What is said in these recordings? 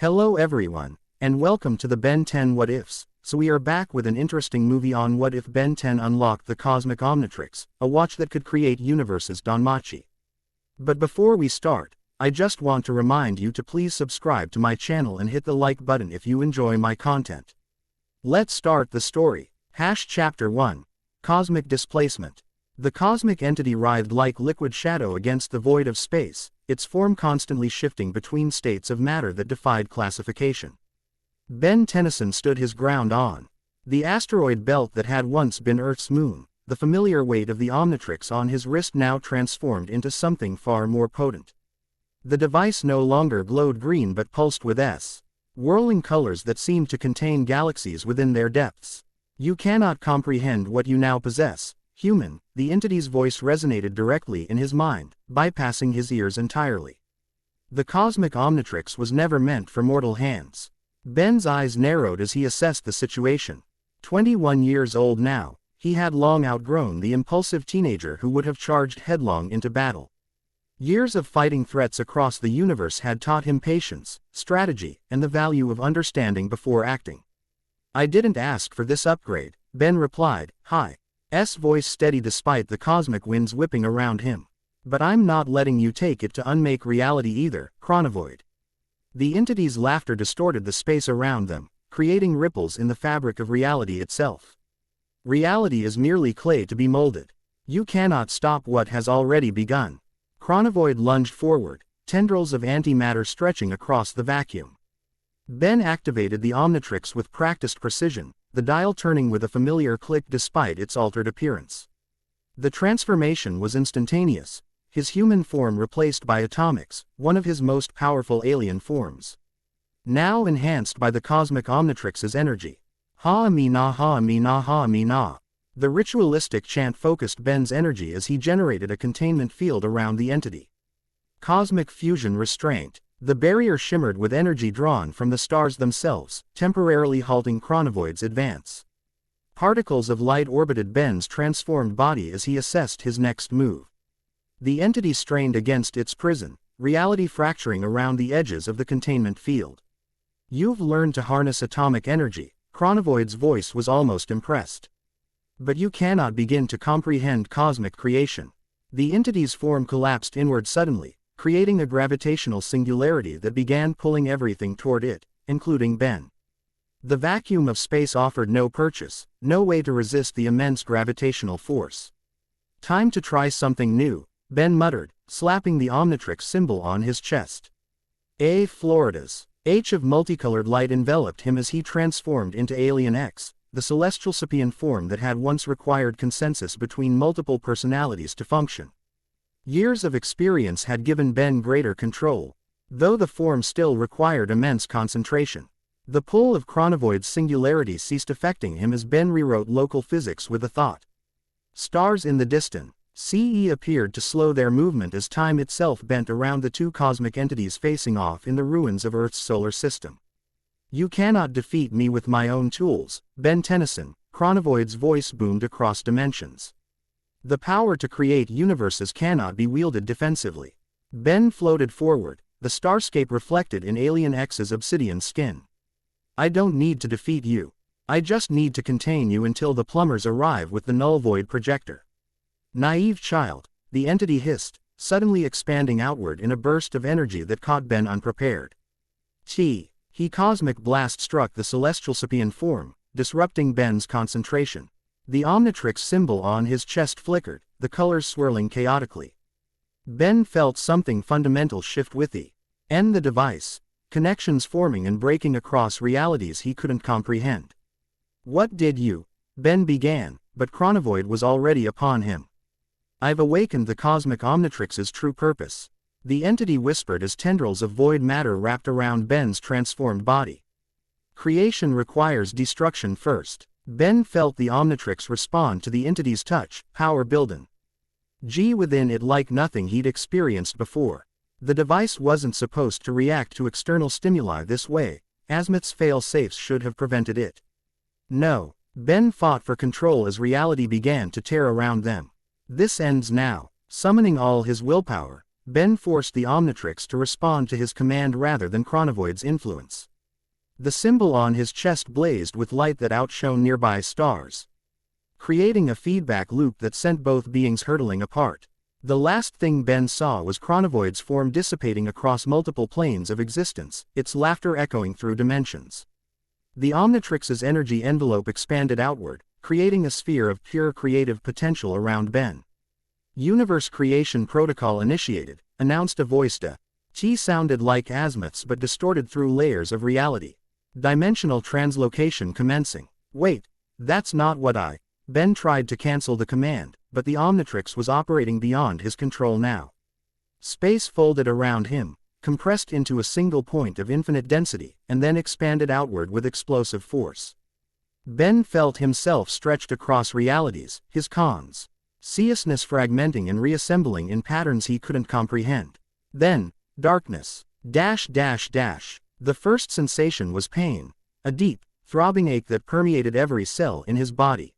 Hello everyone, and welcome to the Ben 10 What Ifs. So we are back with an interesting movie on what if Ben 10 unlocked the cosmic Omnitrix, a watch that could create universes. DanMachi. But before we start, I just want to remind you to please subscribe to my channel and hit the like button if you enjoy my content. Let's start the story. Chapter 1. Cosmic Displacement. The cosmic entity writhed like liquid shadow against the void of space, its form constantly shifting between states of matter that defied classification. Ben Tennyson stood his ground on the asteroid belt that had once been Earth's moon. The familiar weight of the Omnitrix on his wrist now transformed into something far more potent. The device no longer glowed green but pulsed with whirling colors that seemed to contain galaxies within their depths. You cannot comprehend what you now possess, human. The entity's voice resonated directly in his mind, bypassing his ears entirely. The cosmic Omnitrix was never meant for mortal hands. Ben's eyes narrowed as he assessed the situation. 21 years old now, he had long outgrown the impulsive teenager who would have charged headlong into battle. Years of fighting threats across the universe had taught him patience, strategy, and the value of understanding before acting. "I didn't ask for this upgrade," Ben replied, his voice steady despite the cosmic winds whipping around him. "But I'm not letting you take it to unmake reality either, Chronovoid." The entity's laughter distorted the space around them, creating ripples in the fabric of reality itself. "Reality is merely clay to be molded. You cannot stop what has already begun." Chronovoid lunged forward, tendrils of antimatter stretching across the vacuum. Ben activated the Omnitrix with practiced precision, the dial turning with a familiar click despite its altered appearance. The transformation was instantaneous, his human form replaced by Atomics, one of his most powerful alien forms. Now enhanced by the cosmic Omnitrix's energy. Ha-amina ha-amina ha-amina. The ritualistic chant focused Ben's energy as he generated a containment field around the entity. Cosmic fusion restraint. The barrier shimmered with energy drawn from the stars themselves, temporarily halting Chronovoid's advance. Particles of light orbited Ben's transformed body as he assessed his next move. The entity strained against its prison, reality fracturing around the edges of the containment field. "You've learned to harness atomic energy," Chronovoid's voice was almost impressed. "But you cannot begin to comprehend cosmic creation." The entity's form collapsed inward suddenly, creating a gravitational singularity that began pulling everything toward it, including Ben. The vacuum of space offered no purchase, no way to resist the immense gravitational force. "Time to try something new," Ben muttered, slapping the Omnitrix symbol on his chest. A Florida's H of multicolored light enveloped him as he transformed into Alien X, the celestial sapient form that had once required consensus between multiple personalities to function. Years of experience had given Ben greater control, though the form still required immense concentration. The pull of Chronovoid's singularity ceased affecting him as Ben rewrote local physics with a thought. Stars in the distant CE appeared to slow their movement as time itself bent around the two cosmic entities facing off in the ruins of Earth's solar system. "You cannot defeat me with my own tools, Ben Tennyson," Chronovoid's voice boomed across dimensions. "The power to create universes cannot be wielded defensively." Ben floated forward, the starscape reflected in Alien X's obsidian skin. "I don't need to defeat you. I just need to contain you until the plumbers arrive with the null void projector." "Naive child," the entity hissed, suddenly expanding outward in a burst of energy that caught Ben unprepared. He cosmic blast struck the celestial sapient form, disrupting Ben's concentration. The Omnitrix symbol on his chest flickered, the colors swirling chaotically. Ben felt something fundamental shift within the device, connections forming and breaking across realities he couldn't comprehend. "What did you?" Ben began, but Chronovoid was already upon him. "I've awakened the cosmic Omnitrix's true purpose," the entity whispered as tendrils of void matter wrapped around Ben's transformed body. "Creation requires destruction first." Ben felt the Omnitrix respond to the entity's touch, power building. Within it like nothing he'd experienced before. The device wasn't supposed to react to external stimuli this way, Azimuth's fail-safes should have prevented it. No, Ben fought for control as reality began to tear around them. "This ends now." Summoning all his willpower, Ben forced the Omnitrix to respond to his command rather than Chronovoid's influence. The symbol on his chest blazed with light that outshone nearby stars, creating a feedback loop that sent both beings hurtling apart. The last thing Ben saw was Chronovoid's form dissipating across multiple planes of existence, its laughter echoing through dimensions. The Omnitrix's energy envelope expanded outward, creating a sphere of pure creative potential around Ben. Universe creation protocol initiated, announced a voice. T sounded like azimuths but distorted through layers of reality. Dimensional translocation commencing. Wait, that's not what I... Ben tried to cancel the command, but the Omnitrix was operating beyond his control now. Space folded around him, compressed into a single point of infinite density, and then expanded outward with explosive force. Ben felt himself stretched across realities, his consciousness fragmenting and reassembling in patterns he couldn't comprehend. Then, darkness. The first sensation was pain, a deep, throbbing ache that permeated every cell in his body.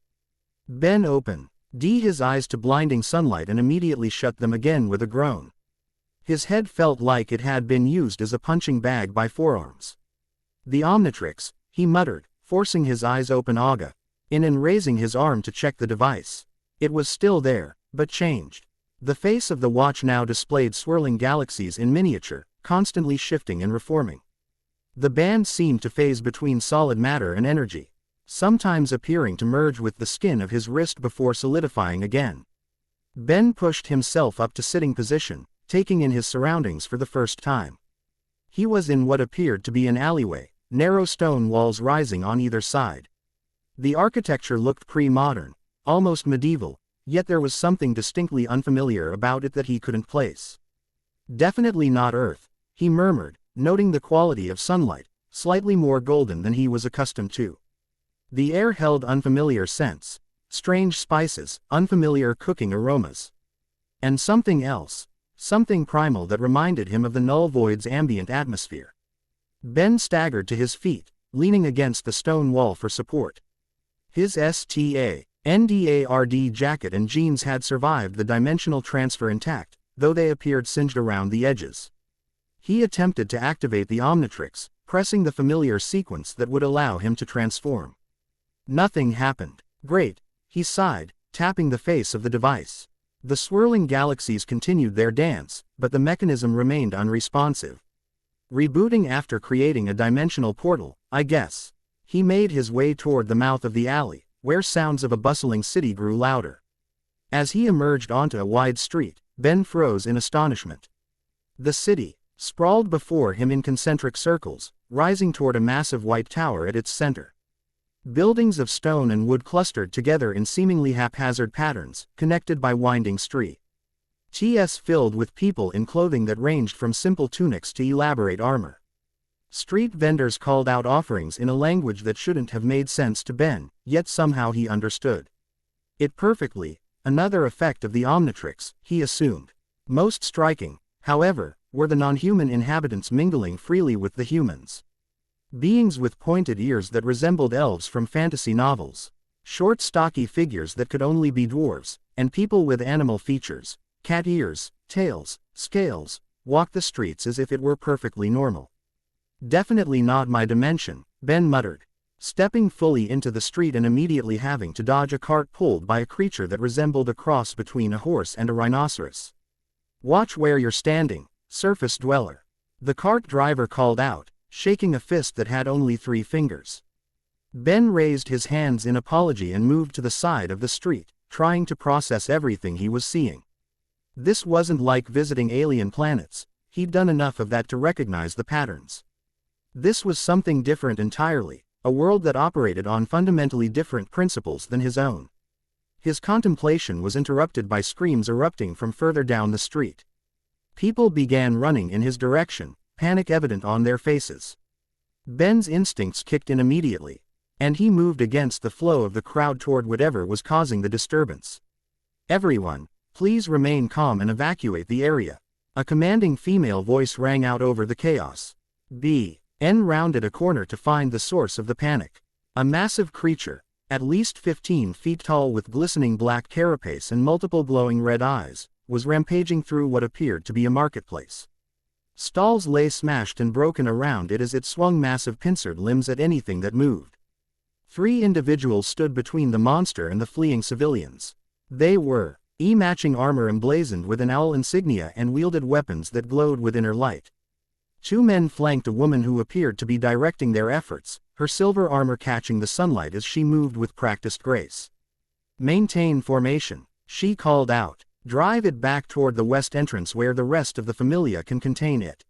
Ben opened his eyes to blinding sunlight and immediately shut them again with a groan. His head felt like it had been used as a punching bag by forearms. The Omnitrix, he muttered, forcing his eyes open and raising his arm to check the device. It was still there, but changed. The face of the watch now displayed swirling galaxies in miniature, constantly shifting and reforming. The band seemed to phase between solid matter and energy, sometimes appearing to merge with the skin of his wrist before solidifying again. Ben pushed himself up to sitting position, taking in his surroundings for the first time. He was in what appeared to be an alleyway, narrow stone walls rising on either side. The architecture looked pre-modern, almost medieval, yet there was something distinctly unfamiliar about it that he couldn't place. Definitely not Earth, he murmured, noting the quality of sunlight, slightly more golden than he was accustomed to. The air held unfamiliar scents, strange spices, unfamiliar cooking aromas. And something else, something primal that reminded him of the null void's ambient atmosphere. Ben staggered to his feet, leaning against the stone wall for support. His STANDARD jacket and jeans had survived the dimensional transfer intact, though they appeared singed around the edges. He attempted to activate the Omnitrix, pressing the familiar sequence that would allow him to transform. Nothing happened. Great, he sighed, tapping the face of the device. The swirling galaxies continued their dance, but the mechanism remained unresponsive. Rebooting after creating a dimensional portal, I guess. He made his way toward the mouth of the alley, where sounds of a bustling city grew louder. As he emerged onto a wide street, Ben froze in astonishment. The city sprawled before him in concentric circles, rising toward a massive white tower at its center. Buildings of stone and wood clustered together in seemingly haphazard patterns, connected by winding streets filled with people in clothing that ranged from simple tunics to elaborate armor. Street vendors called out offerings in a language that shouldn't have made sense to Ben, yet somehow he understood it perfectly, another effect of the Omnitrix, he assumed. Most striking, however, were the non-human inhabitants mingling freely with the humans. Beings with pointed ears that resembled elves from fantasy novels. Short stocky figures that could only be dwarves, and people with animal features, cat ears, tails, scales, walked the streets as if it were perfectly normal. Definitely not my dimension, Ben muttered, stepping fully into the street and immediately having to dodge a cart pulled by a creature that resembled a cross between a horse and a rhinoceros. Watch where you're standing, surface dweller. The cart driver called out, shaking a fist that had only 3 fingers. Ben raised his hands in apology and moved to the side of the street, trying to process everything he was seeing. This wasn't like visiting alien planets, he'd done enough of that to recognize the patterns. This was something different entirely, a world that operated on fundamentally different principles than his own. His contemplation was interrupted by screams erupting from further down the street. People began running in his direction, panic evident on their faces. Ben's instincts kicked in immediately, and he moved against the flow of the crowd toward whatever was causing the disturbance. Everyone, please remain calm and evacuate the area. A commanding female voice rang out over the chaos. Ben rounded a corner to find the source of the panic. A massive creature, at least 15 feet tall with glistening black carapace and multiple glowing red eyes, was rampaging through what appeared to be a marketplace. Stalls lay smashed and broken around it as it swung massive pincered limbs at anything that moved. 3 individuals stood between the monster and the fleeing civilians. They were matching armor emblazoned with an owl insignia and wielded weapons that glowed with inner light. 2 men flanked a woman who appeared to be directing their efforts, her silver armor catching the sunlight as she moved with practiced grace. "Maintain formation," she called out. "Drive it back toward the west entrance where the rest of the familia can contain it."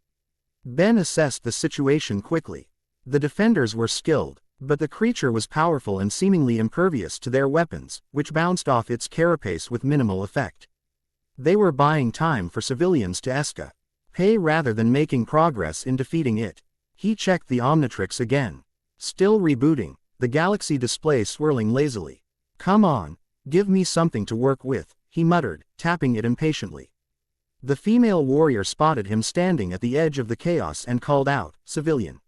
Ben assessed the situation quickly. The defenders were skilled, but the creature was powerful and seemingly impervious to their weapons, which bounced off its carapace with minimal effect. They were buying time for civilians to escape rather than making progress in defeating it. He checked the Omnitrix again. Still rebooting, the galaxy display swirling lazily. "Come on, give me something to work with," he muttered, tapping it impatiently. The female warrior spotted him standing at the edge of the chaos and called out, "Civilian,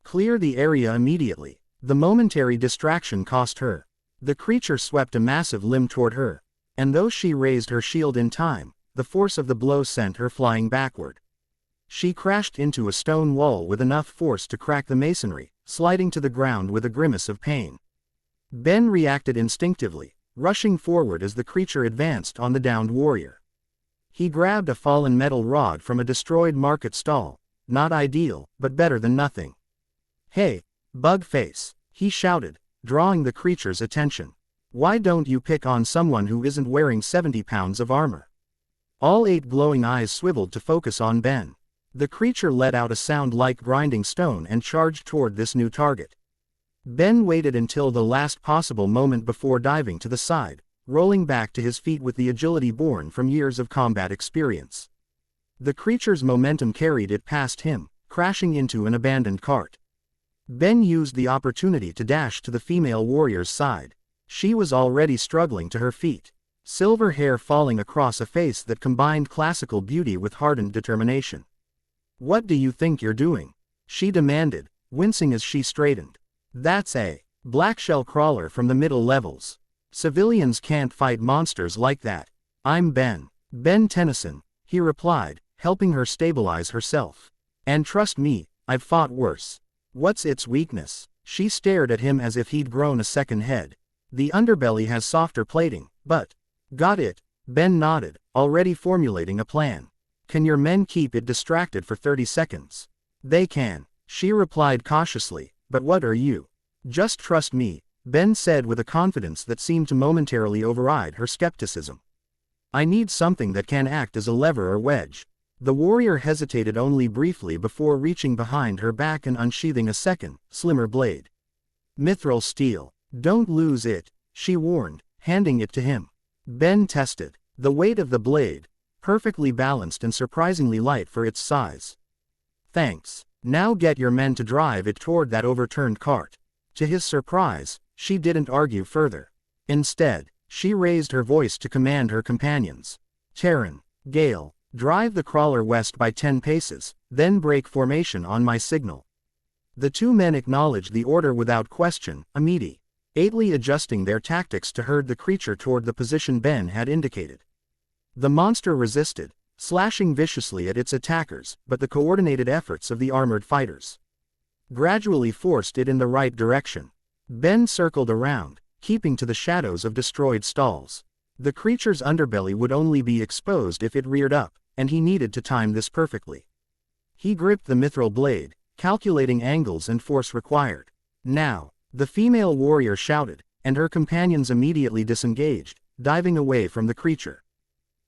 clear the area immediately." The momentary distraction cost her. The creature swept a massive limb toward her, and though she raised her shield in time, the force of the blow sent her flying backward. She crashed into a stone wall with enough force to crack the masonry, sliding to the ground with a grimace of pain. Ben reacted instinctively, rushing forward as the creature advanced on the downed warrior. He grabbed a fallen metal rod from a destroyed market stall. Not ideal, but better than nothing. "Hey, bug face," he shouted, drawing the creature's attention. "Why don't you pick on someone who isn't wearing 70 pounds of armor?" All 8 glowing eyes swiveled to focus on Ben. The creature let out a sound like grinding stone and charged toward this new target. Ben waited until the last possible moment before diving to the side, rolling back to his feet with the agility born from years of combat experience. The creature's momentum carried it past him, crashing into an abandoned cart. Ben used the opportunity to dash to the female warrior's side. She was already struggling to her feet, silver hair falling across a face that combined classical beauty with hardened determination. "What do you think you're doing?" she demanded, wincing as she straightened. "That's a black shell crawler from the middle levels. Civilians can't fight monsters like that." "I'm Ben Tennyson," he replied, helping her stabilize herself. "And trust me, I've fought worse." "What's its weakness?" She stared at him as if he'd grown a second head. "The underbelly has softer plating, but..." "Got it," Ben nodded, already formulating a plan. "Can your men keep it distracted for 30 seconds? "They can," she replied cautiously, "but what are you?" "Just trust me," Ben said with a confidence that seemed to momentarily override her skepticism. "I need something that can act as a lever or wedge." The warrior hesitated only briefly before reaching behind her back and unsheathing a second, slimmer blade. "Mithril steel. Don't lose it," she warned, handing it to him. Ben tested the weight of the blade, perfectly balanced and surprisingly light for its size. "Thanks. Now get your men to drive it toward that overturned cart." To his surprise, she didn't argue further. Instead, she raised her voice to command her companions. "Terran, Gale, drive the crawler west by 10 paces, then break formation on my signal." The 2 men acknowledged the order without question, immediately adjusting their tactics to herd the creature toward the position Ben had indicated. The monster resisted, slashing viciously at its attackers, but the coordinated efforts of the armored fighters gradually forced it in the right direction. Ben circled around, keeping to the shadows of destroyed stalls. The creature's underbelly would only be exposed if it reared up, and he needed to time this perfectly. He gripped the mithril blade, calculating angles and force required. "Now!" the female warrior shouted, and her companions immediately disengaged, diving away from the creature.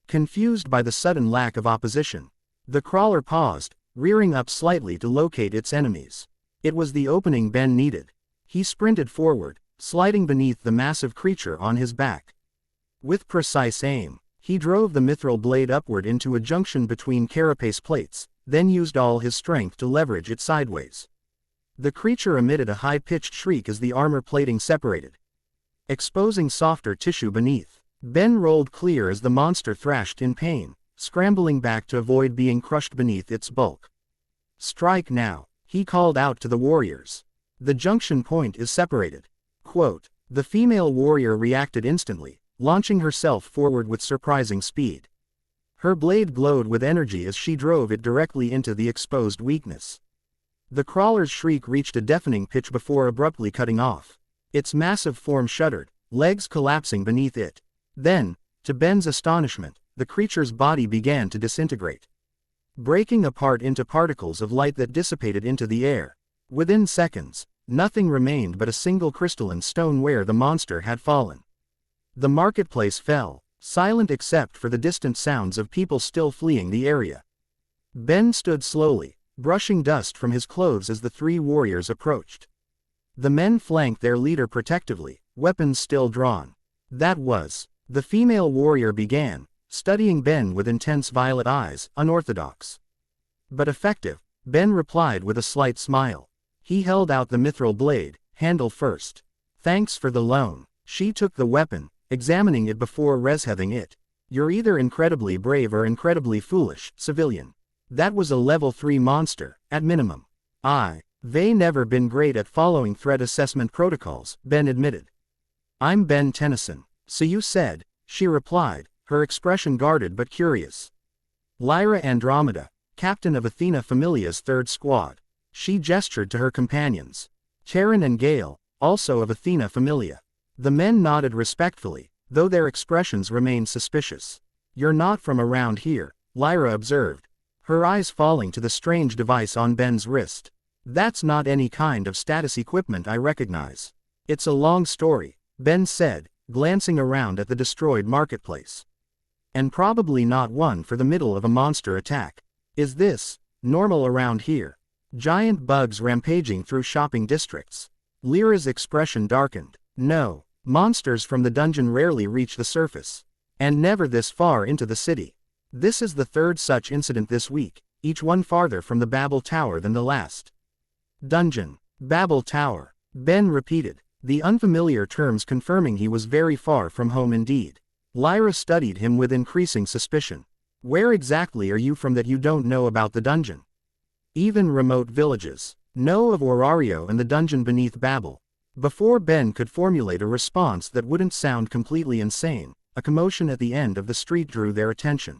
Confused by the sudden lack of opposition, the crawler paused, rearing up slightly to locate its enemies. It was the opening Ben needed. He sprinted forward, sliding beneath the massive creature on his back. With precise aim, he drove the mithril blade upward into a junction between carapace plates, then used all his strength to leverage it sideways. The creature emitted a high-pitched shriek as the armor plating separated, exposing softer tissue beneath. Ben rolled clear as the monster thrashed in pain, scrambling back to avoid being crushed beneath its bulk. "Strike now," he called out to the warriors. "The junction point is separated." Quote, the female warrior reacted instantly, launching herself forward with surprising speed. Her blade glowed with energy as she drove it directly into the exposed weakness. The crawler's shriek reached a deafening pitch before abruptly cutting off. Its massive form shuddered, legs collapsing beneath it. Then, to Ben's astonishment, the creature's body began to disintegrate, breaking apart into particles of light that dissipated into the air. Within seconds, nothing remained but a single crystalline stone where the monster had fallen. The marketplace fell, silent except for the distant sounds of people still fleeing the area. Ben stood slowly, brushing dust from his clothes as the three warriors approached. The men flanked their leader protectively, weapons still drawn. "That was," the female warrior began, studying Ben with intense violet eyes, "unorthodox. But effective," Ben replied with a slight smile. He held out the mithril blade, handle first. "Thanks for the loan." She took the weapon, examining it before resheathing it. "You're either incredibly brave or incredibly foolish, civilian. That was a level 3 monster, at minimum." They never been great at following threat assessment protocols," Ben admitted. "I'm Ben Tennyson." "So you said," she replied, her expression guarded but curious. "Lyra Andromeda, captain of Athena Familia's 3rd Squad." She gestured to her companions. "Terran and Gale, also of Athena Familia." The men nodded respectfully, though their expressions remained suspicious. "You're not from around here," Lyra observed, her eyes falling to the strange device on Ben's wrist. "That's not any kind of status equipment I recognize." "It's a long story," Ben said, glancing around at the destroyed marketplace. "And probably not one for the middle of a monster attack. Is this normal around here? Giant bugs rampaging through shopping districts?" Lyra's expression darkened. "No, monsters from the dungeon rarely reach the surface. And never this far into the city. This is the 3rd such incident this week, each one farther from the Babel Tower than the last." "Dungeon, Babel Tower," Ben repeated, the unfamiliar terms confirming he was very far from home indeed. Lyra studied him with increasing suspicion. "Where exactly are you from that you don't know about the dungeon?" "Even remote villages. Know of Orario and the dungeon beneath Babel." Before Ben could formulate a response that wouldn't sound completely insane, a commotion at the end of the street drew their attention.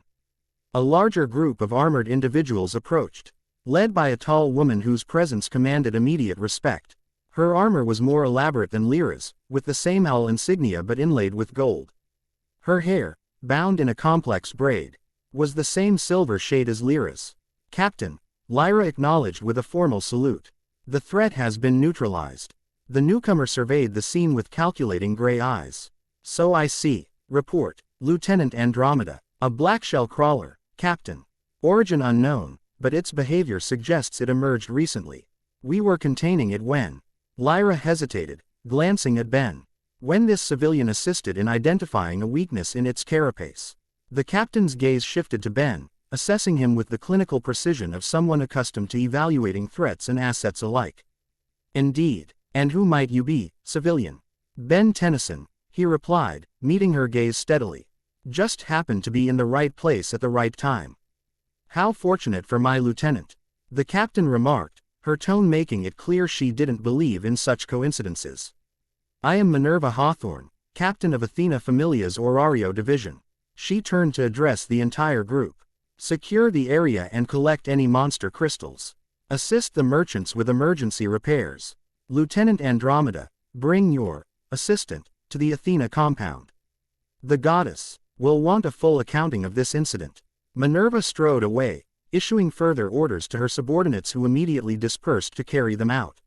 A larger group of armored individuals approached, led by a tall woman whose presence commanded immediate respect. Her armor was more elaborate than Lyra's, with the same owl insignia but inlaid with gold. Her hair, bound in a complex braid, was the same silver shade as Lyra's. "Captain," Lyra acknowledged with a formal salute. "The threat has been neutralized." The newcomer surveyed the scene with calculating gray eyes. "So I see. Report, Lieutenant Andromeda, a blackshell crawler, Captain. Origin unknown, but its behavior suggests it emerged recently. We were containing it when..." Lyra hesitated, glancing at Ben. "When this civilian assisted in identifying a weakness in its carapace." The captain's gaze shifted to Ben, assessing him with the clinical precision of someone accustomed to evaluating threats and assets alike. "Indeed. And who might you be, civilian?" "Ben Tennyson," he replied, meeting her gaze steadily. "Just happened to be in the right place at the right time." "How fortunate for my lieutenant," the captain remarked, her tone making it clear she didn't believe in such coincidences. "I am Minerva Hawthorne, captain of Athena Familia's Orario division." She turned to address the entire group. "Secure the area and collect any monster crystals. Assist the merchants with emergency repairs. Lieutenant Andromeda, bring your assistant to the Athena compound. The goddess will want a full accounting of this incident." Minerva strode away, issuing further orders to her subordinates who immediately dispersed to carry them out.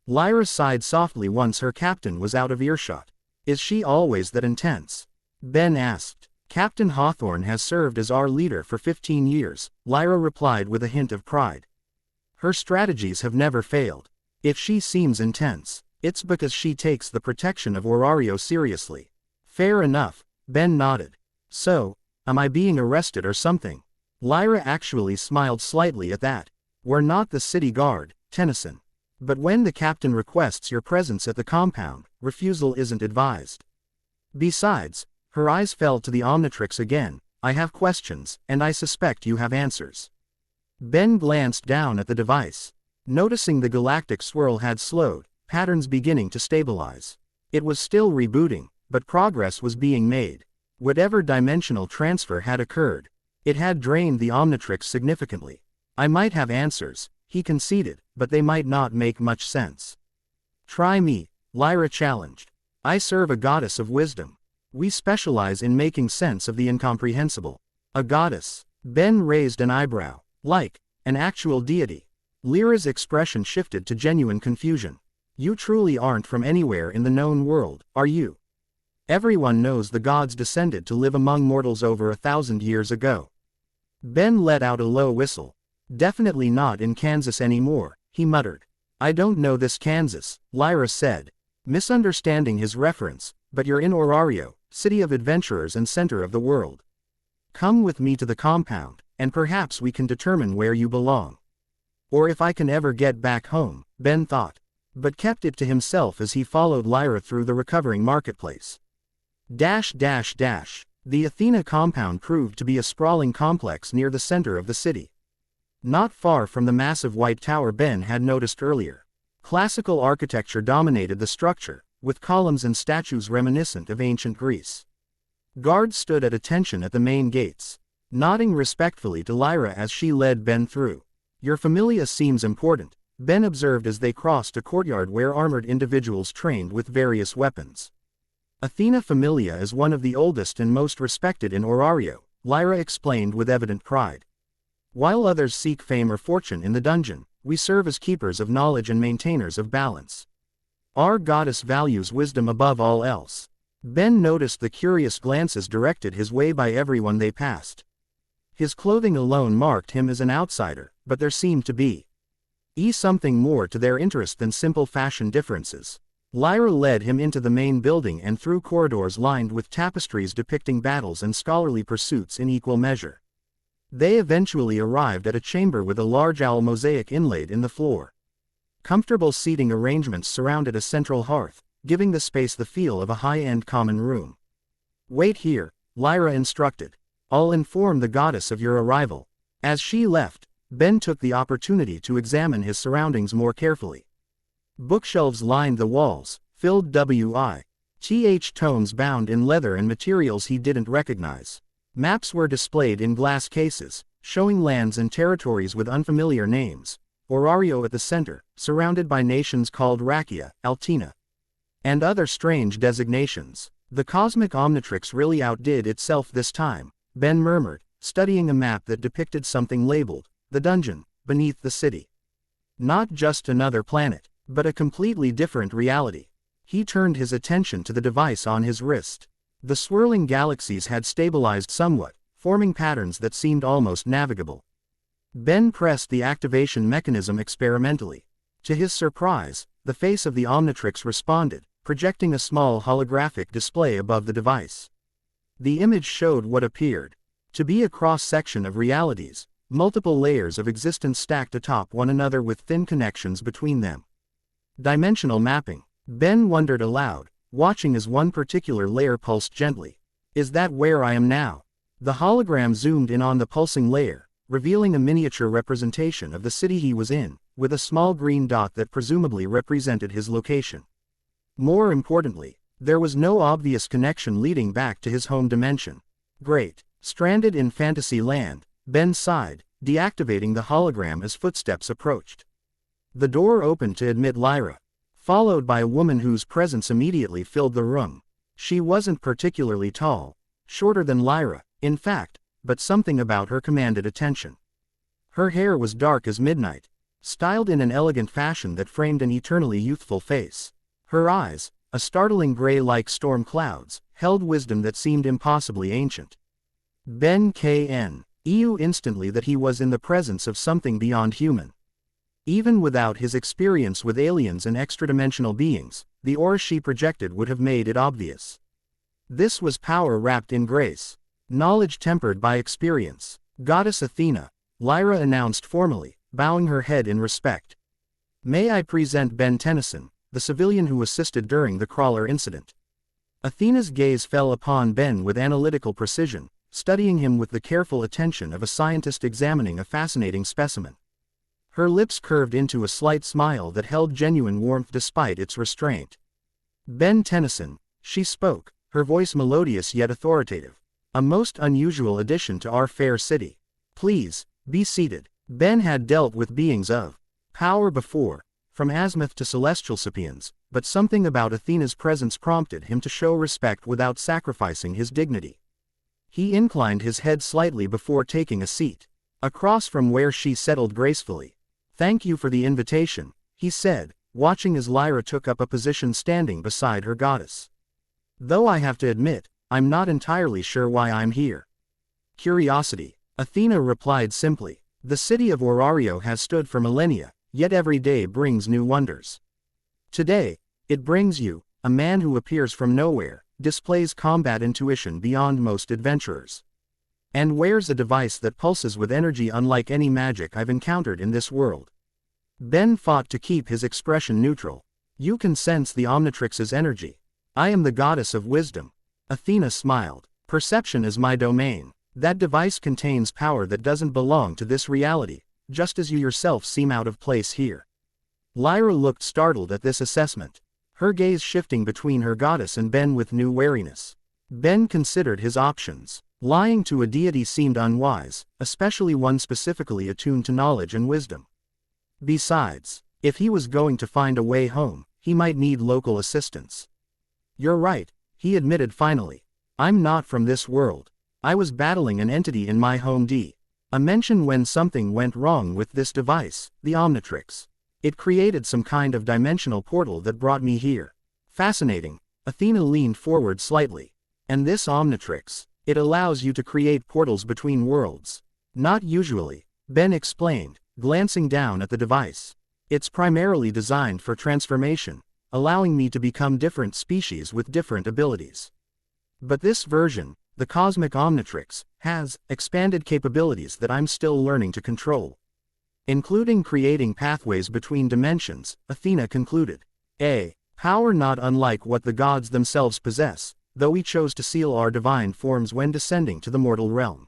Lyra sighed softly once her captain was out of earshot. "Is she always that intense?" Ben asked. "Captain Hawthorne has served as our leader for 15 years, Lyra replied with a hint of pride. "Her strategies have never failed. If she seems intense, it's because she takes the protection of Orario seriously." "Fair enough," Ben nodded. "So, am I being arrested or something?" Lyra actually smiled slightly at that. "We're not the city guard, Tennyson. But when the captain requests your presence at the compound, refusal isn't advised. Besides," her eyes fell to the Omnitrix again, "I have questions, and I suspect you have answers." Ben glanced down at the device. Noticing the galactic swirl had slowed, patterns beginning to stabilize. It was still rebooting, but progress was being made. Whatever dimensional transfer had occurred, It had drained the Omnitrix significantly. I might have answers, he conceded, but they might not make much sense. Try me, Lyra challenged. I serve a goddess of wisdom. We specialize in making sense of the incomprehensible. A goddess. Ben raised an eyebrow. Like an actual deity. Lyra's expression shifted to genuine confusion. You truly aren't from anywhere in the known world, are you? Everyone knows the gods descended to live among mortals over 1,000 years ago. Ben let out a low whistle. Definitely not in Kansas anymore, he muttered. I don't know this Kansas, Lyra said, misunderstanding his reference, but you're in Orario, city of adventurers and center of the world. Come with me to the compound, and perhaps we can determine where you belong. Or if I can ever get back home, Ben thought, but kept it to himself as he followed Lyra through the recovering marketplace. The Athena compound proved to be a sprawling complex near the center of the city. Not far from the massive white tower Ben had noticed earlier. Classical architecture dominated the structure, with columns and statues reminiscent of ancient Greece. Guards stood at attention at the main gates, nodding respectfully to Lyra as she led Ben through. Your familia seems important, Ben observed as they crossed a courtyard where armored individuals trained with various weapons. Athena Familia is one of the oldest and most respected in Orario, Lyra explained with evident pride. While others seek fame or fortune in the dungeon, we serve as keepers of knowledge and maintainers of balance. Our goddess values wisdom above all else. Ben noticed the curious glances directed his way by everyone they passed. His clothing alone marked him as an outsider, but there seemed to be something more to their interest than simple fashion differences. Lyra led him into the main building and through corridors lined with tapestries depicting battles and scholarly pursuits in equal measure. They eventually arrived at a chamber with a large owl mosaic inlaid in the floor. Comfortable seating arrangements surrounded a central hearth, giving the space the feel of a high-end common room. Wait here, Lyra instructed. I'll inform the goddess of your arrival. As she left, Ben took the opportunity to examine his surroundings more carefully. Bookshelves lined the walls, filled with tomes bound in leather and materials he didn't recognize. Maps were displayed in glass cases, showing lands and territories with unfamiliar names. Orario at the center, surrounded by nations called Rakia, Altina, and other strange designations. The cosmic Omnitrix really outdid itself this time, Ben murmured, studying a map that depicted something labeled, the dungeon, beneath the city. Not just another planet, but a completely different reality. He turned his attention to the device on his wrist. The swirling galaxies had stabilized somewhat, forming patterns that seemed almost navigable. Ben pressed the activation mechanism experimentally. To his surprise, the face of the Omnitrix responded, projecting a small holographic display above the device. The image showed what appeared to be a cross-section of realities, multiple layers of existence stacked atop one another with thin connections between them. Dimensional mapping. Ben wondered aloud, watching as one particular layer pulsed gently. Is that where I am now? The hologram zoomed in on the pulsing layer, revealing a miniature representation of the city he was in, with a small green dot that presumably represented his location. More importantly, there was no obvious connection leading back to his home dimension. Great. Stranded in fantasy land, Ben sighed, deactivating the hologram as footsteps approached. The door opened to admit Lyra, followed by a woman whose presence immediately filled the room. She wasn't particularly tall, shorter than Lyra, in fact, but something about her commanded attention. Her hair was dark as midnight, styled in an elegant fashion that framed an eternally youthful face. Her eyes, a startling gray like storm clouds, held wisdom that seemed impossibly ancient. Ben knew instantly that he was in the presence of something beyond human. Even without his experience with aliens and extra-dimensional beings, the aura she projected would have made it obvious. This was power wrapped in grace, knowledge tempered by experience. Goddess Athena, Lyra announced formally, bowing her head in respect. May I present Ben Tennyson, the civilian who assisted during the crawler incident. Athena's gaze fell upon Ben with analytical precision, studying him with the careful attention of a scientist examining a fascinating specimen. Her lips curved into a slight smile that held genuine warmth despite its restraint. Ben Tennyson, she spoke, her voice melodious yet authoritative. A most unusual addition to our fair city. Please, be seated. Ben had dealt with beings of power before, from azimuth to celestial sapiens, but something about Athena's presence prompted him to show respect without sacrificing his dignity. He inclined his head slightly before taking a seat, across from where she settled gracefully. "Thank you for the invitation," he said, watching as Lyra took up a position standing beside her goddess. "Though I have to admit, I'm not entirely sure why I'm here." "Curiosity," Athena replied simply. "The city of Orario has stood for millennia, yet every day brings new wonders. Today, it brings you, a man who appears from nowhere, displays combat intuition beyond most adventurers, and wears a device that pulses with energy unlike any magic I've encountered in this world." Ben fought to keep his expression neutral. "You can sense the Omnitrix's energy. I am the goddess of wisdom." Athena smiled. "Perception is my domain. That device contains power that doesn't belong to this reality, just as you yourself seem out of place here." Lyra looked startled at this assessment, her gaze shifting between her goddess and Ben with new wariness. Ben considered his options. Lying to a deity seemed unwise, especially one specifically attuned to knowledge and wisdom. Besides, if he was going to find a way home, he might need local assistance. "You're right," he admitted finally. "I'm not from this world. I was battling an entity in my home a mention when something went wrong with this device, the Omnitrix. It created some kind of dimensional portal that brought me here." "Fascinating." Athena leaned forward slightly. "And this Omnitrix, it allows you to create portals between worlds." "Not usually," Ben explained, glancing down at the device. "It's primarily designed for transformation, allowing me to become different species with different abilities. But this version, the Cosmic Omnitrix, has expanded capabilities that I'm still learning to control, including creating pathways between dimensions," Athena concluded. "A power not unlike what the gods themselves possess, though we chose to seal our divine forms when descending to the mortal realm."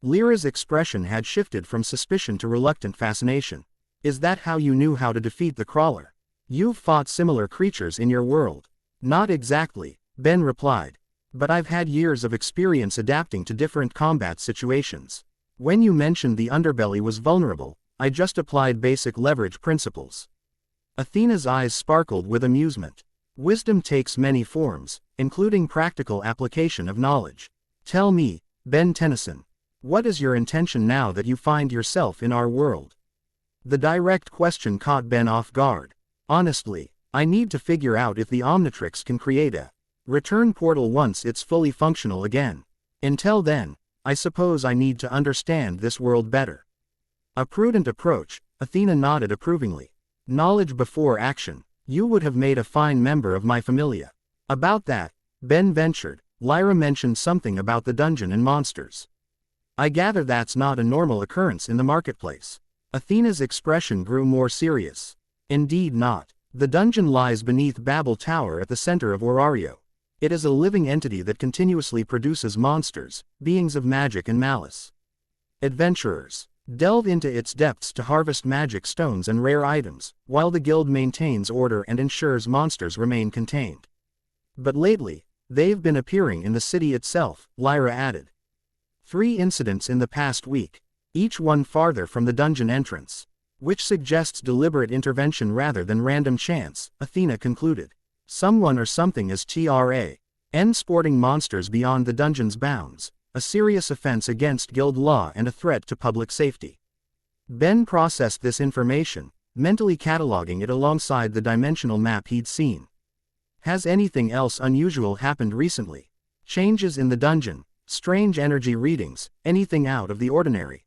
Lyra's expression had shifted from suspicion to reluctant fascination. "Is that how you knew how to defeat the crawler? You've fought similar creatures in your world." "Not exactly," Ben replied. "But I've had years of experience adapting to different combat situations. When you mentioned the underbelly was vulnerable, I just applied basic leverage principles." Athena's eyes sparkled with amusement. "Wisdom takes many forms, including practical application of knowledge. Tell me, Ben Tennyson, what is your intention now that you find yourself in our world?" The direct question caught Ben off guard. "Honestly, I need to figure out if the Omnitrix can create a return portal once it's fully functional again. Until then, I suppose I need to understand this world better." "A prudent approach," Athena nodded approvingly. "Knowledge before action. You would have made a fine member of my familia." "About that," Ben ventured, "Lyra mentioned something about the dungeon and monsters. I gather that's not a normal occurrence in the marketplace." Athena's expression grew more serious. "Indeed not. The dungeon lies beneath Babel Tower at the center of Orario. It is a living entity that continuously produces monsters, beings of magic and malice. Adventurers delve into its depths to harvest magic stones and rare items, while the guild maintains order and ensures monsters remain contained. But lately, they've been appearing in the city itself," Lyra added. 3 incidents in the past week, each one farther from the dungeon entrance, which suggests deliberate intervention rather than random chance," Athena concluded. "Someone or something is sporting monsters beyond the dungeon's bounds, a serious offense against guild law and a threat to public safety." Ben processed this information, mentally cataloging it alongside the dimensional map he'd seen. "Has anything else unusual happened recently? Changes in the dungeon, strange energy readings, anything out of the ordinary?"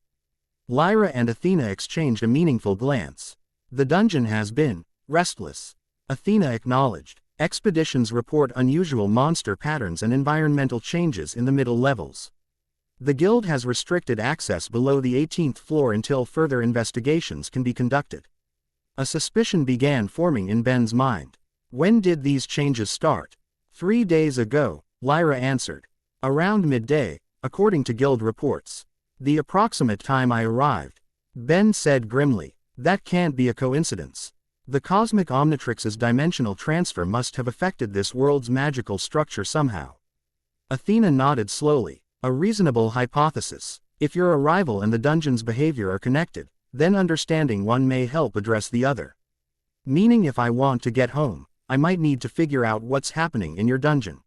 Lyra and Athena exchanged a meaningful glance. "The dungeon has been restless," Athena acknowledged. "Expeditions report unusual monster patterns and environmental changes in the middle levels. The guild has restricted access below the 18th floor until further investigations can be conducted." A suspicion began forming in Ben's mind. "When did these changes start?" 3 days ago, Lyra answered. "Around midday, according to guild reports. The approximate time I arrived." Ben said grimly. "That can't be a coincidence. The Cosmic Omnitrix's dimensional transfer must have affected this world's magical structure somehow." Athena nodded slowly. A reasonable hypothesis. If your arrival and the dungeon's behavior are connected, then understanding one may help address the other. Meaning if I want to get home, I might need to figure out what's happening in your dungeon.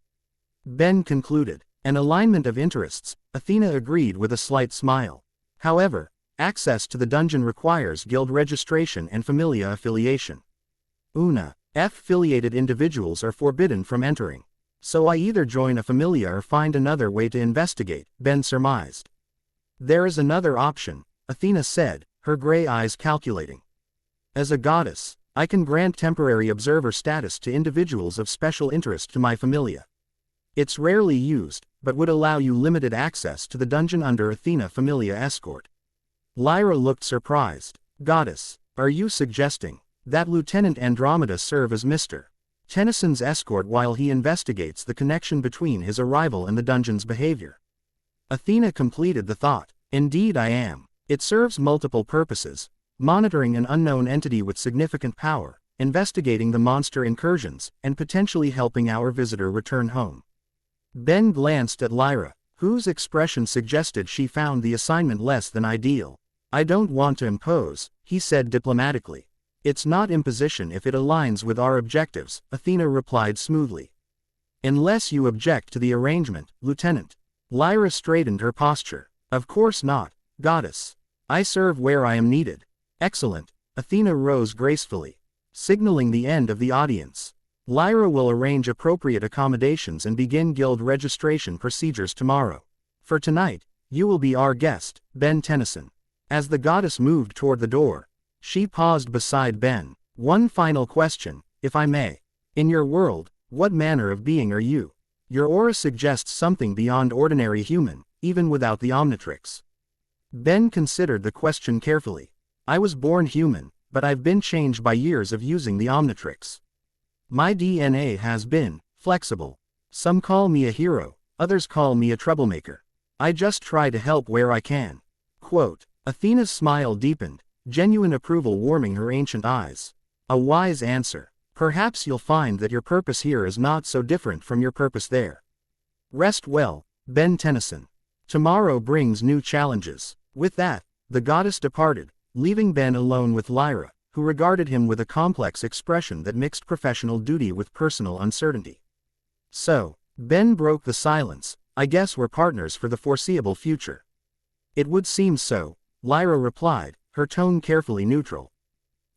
Ben concluded. An alignment of interests, Athena agreed with a slight smile. However, access to the dungeon requires guild registration and familia affiliation. F-affiliated individuals are forbidden from entering. So I either join a familia or find another way to investigate, Ben surmised. There is another option, Athena said, her gray eyes calculating. As a goddess, I can grant temporary observer status to individuals of special interest to my familia. It's rarely used, but would allow you limited access to the dungeon under Athena Familia Escort. Lyra looked surprised. Goddess, are you suggesting that Lieutenant Andromeda serve as Mr. Tennyson's escort while he investigates the connection between his arrival and the dungeon's behavior? Athena completed the thought. Indeed I am. It serves multiple purposes: monitoring an unknown entity with significant power, investigating the monster incursions, and potentially helping our visitor return home. Ben glanced at Lyra, whose expression suggested she found the assignment less than ideal. I don't want to impose, he said diplomatically. It's not imposition if it aligns with our objectives, Athena replied smoothly. Unless you object to the arrangement, Lieutenant. Lyra straightened her posture. Of course not, Goddess. I serve where I am needed. Excellent. Athena rose gracefully, signaling the end of the audience. Lyra will arrange appropriate accommodations and begin guild registration procedures tomorrow. For tonight, you will be our guest, Ben Tennyson. As the goddess moved toward the door, she paused beside Ben. One final question, if I may. In your world, what manner of being are you? Your aura suggests something beyond ordinary human, even without the Omnitrix. Ben considered the question carefully. I was born human, but I've been changed by years of using the Omnitrix. My DNA has been flexible. Some call me a hero, others call me a troublemaker. I just try to help where I can. Quote. Athena's smile deepened, genuine approval warming her ancient eyes. A wise answer. Perhaps you'll find that your purpose here is not so different from your purpose there. Rest well, Ben Tennyson. Tomorrow brings new challenges. With that, the goddess departed, leaving Ben alone with Lyra, who regarded him with a complex expression that mixed professional duty with personal uncertainty. So, Ben broke the silence. I guess we're partners for the foreseeable future. It would seem so, Lyra replied, her tone carefully neutral.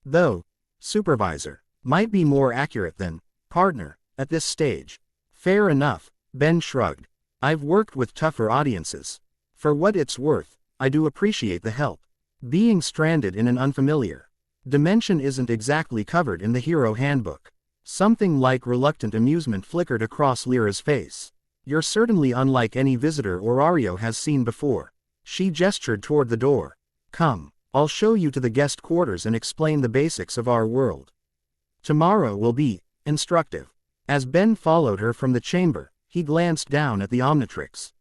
Though, supervisor, might be more accurate than partner, at this stage. Fair enough, Ben shrugged. I've worked with tougher audiences. For what it's worth, I do appreciate the help. Being stranded in an unfamiliar dimension isn't exactly covered in the hero handbook. Something like reluctant amusement flickered across Lyra's face. You're certainly unlike any visitor Orario has seen before. She gestured toward the door. Come, I'll show you to the guest quarters and explain the basics of our world. Tomorrow will be instructive. As Ben followed her from the chamber, he glanced down at the Omnitrix.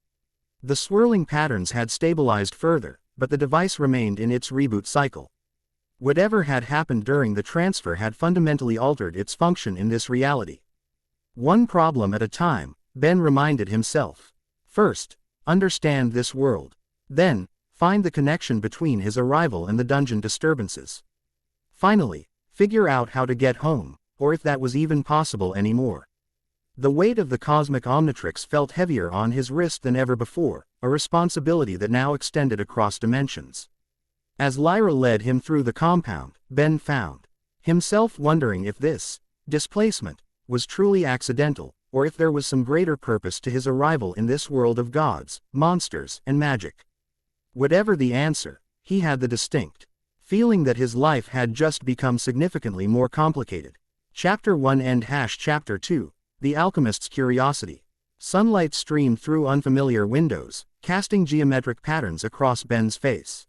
The swirling patterns had stabilized further, but the device remained in its reboot cycle. Whatever had happened during the transfer had fundamentally altered its function in this reality. One problem at a time, Ben reminded himself. First, understand this world. Then, find the connection between his arrival and the dungeon disturbances. Finally, figure out how to get home, or if that was even possible anymore. The weight of the cosmic Omnitrix felt heavier on his wrist than ever before, a responsibility that now extended across dimensions. As Lyra led him through the compound, Ben found himself wondering if this displacement was truly accidental, or if there was some greater purpose to his arrival in this world of gods, monsters, and magic. Whatever the answer, he had the distinct feeling that his life had just become significantly more complicated. Chapter 1 End Chapter 2, The Alchemist's Curiosity. Sunlight streamed through unfamiliar windows, casting geometric patterns across Ben's face.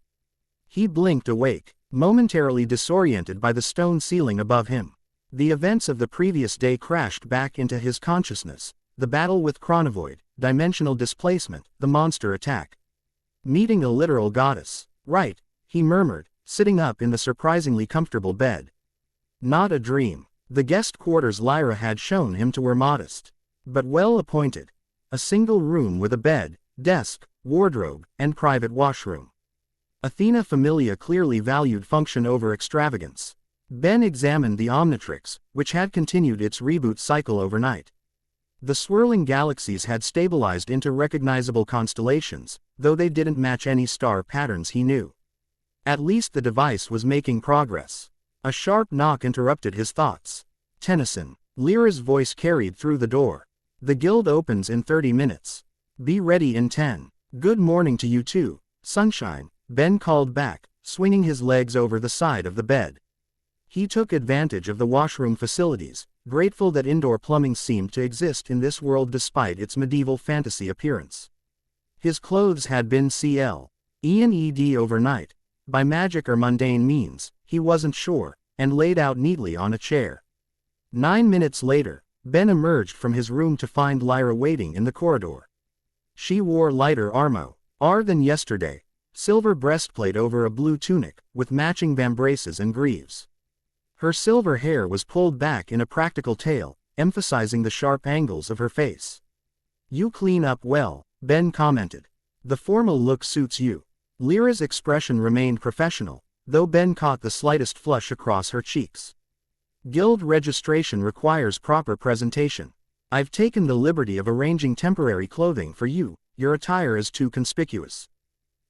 He blinked awake, momentarily disoriented by the stone ceiling above him. The events of the previous day crashed back into his consciousness: the battle with Chronovoid, dimensional displacement, the monster attack. Meeting a literal goddess. Right, he murmured, sitting up in the surprisingly comfortable bed. Not a dream. The guest quarters Lyra had shown him to were modest, but well appointed. A single room with a bed, desk, wardrobe, and private washroom. Athena Familia clearly valued function over extravagance. Ben examined the Omnitrix, which had continued its reboot cycle overnight. The swirling galaxies had stabilized into recognizable constellations, though they didn't match any star patterns he knew. At least the device was making progress. A sharp knock interrupted his thoughts. Tennyson. Lyra's voice carried through the door. The guild opens in 30 minutes. Be ready in 10. Good morning to you too, sunshine, Ben called back, swinging his legs over the side of the bed. He took advantage of the washroom facilities, grateful that indoor plumbing seemed to exist in this world despite its medieval fantasy appearance. His clothes had been cleaned overnight, by magic or mundane means, he wasn't sure, and laid out neatly on a chair. 9 minutes later, Ben emerged from his room to find Lyra waiting in the corridor. She wore lighter armor than yesterday, silver breastplate over a blue tunic, with matching vambraces and greaves. Her silver hair was pulled back in a practical tail, emphasizing the sharp angles of her face. You clean up well, Ben commented. The formal look suits you. Lyra's expression remained professional, though Ben caught the slightest flush across her cheeks. Guild registration requires proper presentation. I've taken the liberty of arranging temporary clothing for you, your attire is too conspicuous.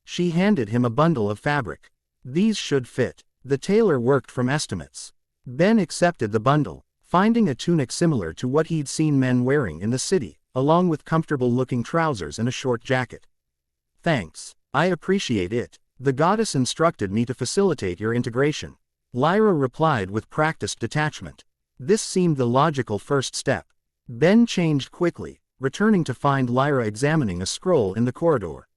She handed him a bundle of fabric. These should fit. The tailor worked from estimates. Ben accepted the bundle, finding a tunic similar to what he'd seen men wearing in the city, along with comfortable-looking trousers and a short jacket. Thanks. I appreciate it. The goddess instructed me to facilitate your integration. Lyra replied with practiced detachment. This seemed the logical first step. Ben changed quickly, returning to find Lyra examining a scroll in the corridor.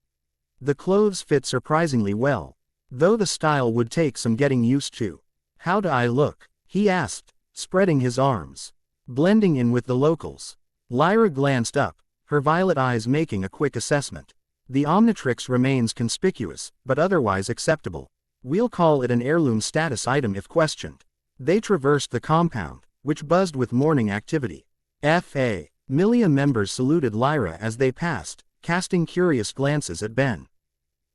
The clothes fit surprisingly well, though the style would take some getting used to. How do I look? He asked, spreading his arms. Blending in with the locals. Lyra glanced up, her violet eyes making a quick assessment. The Omnitrix remains conspicuous, but otherwise acceptable. We'll call it an heirloom status item if questioned. They traversed the compound, which buzzed with morning activity. F.A. Milia members saluted Lyra as they passed, casting curious glances at Ben.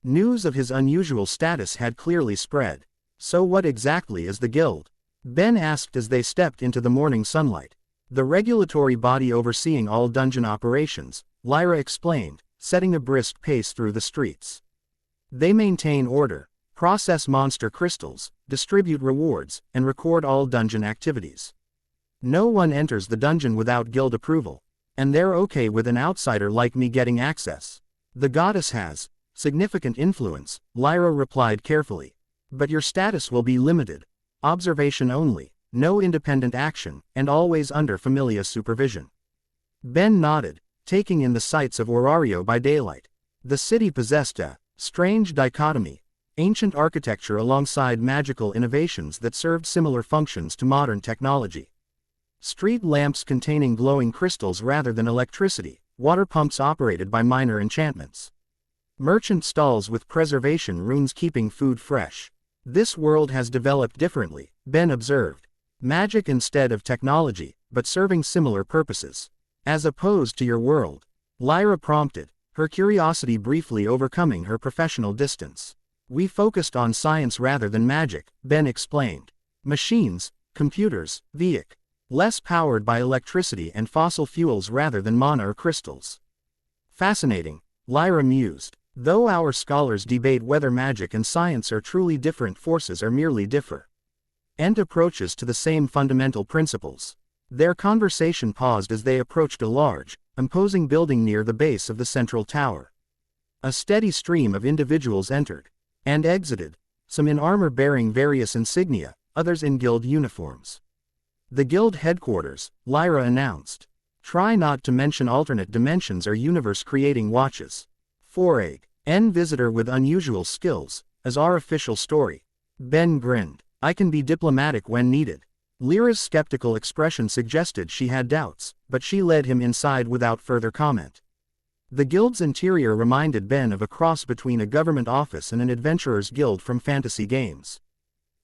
News of his unusual status had clearly spread. So what exactly is the guild? Ben asked as they stepped into the morning sunlight. The regulatory body overseeing all dungeon operations, Lyra explained, setting a brisk pace through the streets. They maintain order, process monster crystals, distribute rewards, and record all dungeon activities. No one enters the dungeon without guild approval, and they're okay with an outsider like me getting access. The goddess has significant influence, Lyra replied carefully. But your status will be limited. Observation only, no independent action, and always under Familia's supervision. Ben nodded, taking in the sights of Orario by daylight. The city possessed a strange dichotomy, ancient architecture alongside magical innovations that served similar functions to modern technology. Street lamps containing glowing crystals rather than electricity, water pumps operated by minor enchantments. Merchant stalls with preservation runes keeping food fresh. This world has developed differently, Ben observed. Magic instead of technology, but serving similar purposes. As opposed to your world, Lyra prompted, her curiosity briefly overcoming her professional distance. We focused on science rather than magic, Ben explained. Machines, computers, vehicle. Less powered by electricity and fossil fuels rather than mana or crystals. Fascinating, Lyra mused. Though our scholars debate whether magic and science are truly different forces or merely different approaches to the same fundamental principles. Their conversation paused as they approached a large, imposing building near the base of the central tower. A steady stream of individuals entered and exited, some in armor bearing various insignia, others in guild uniforms. The guild headquarters, Lyra announced. Try not to mention alternate dimensions or universe-creating watches. N visitor with unusual skills, as our official story. Ben grinned. I can be diplomatic when needed. Lyra's skeptical expression suggested she had doubts, but she led him inside without further comment. The guild's interior reminded Ben of a cross between a government office and an adventurer's guild from fantasy games.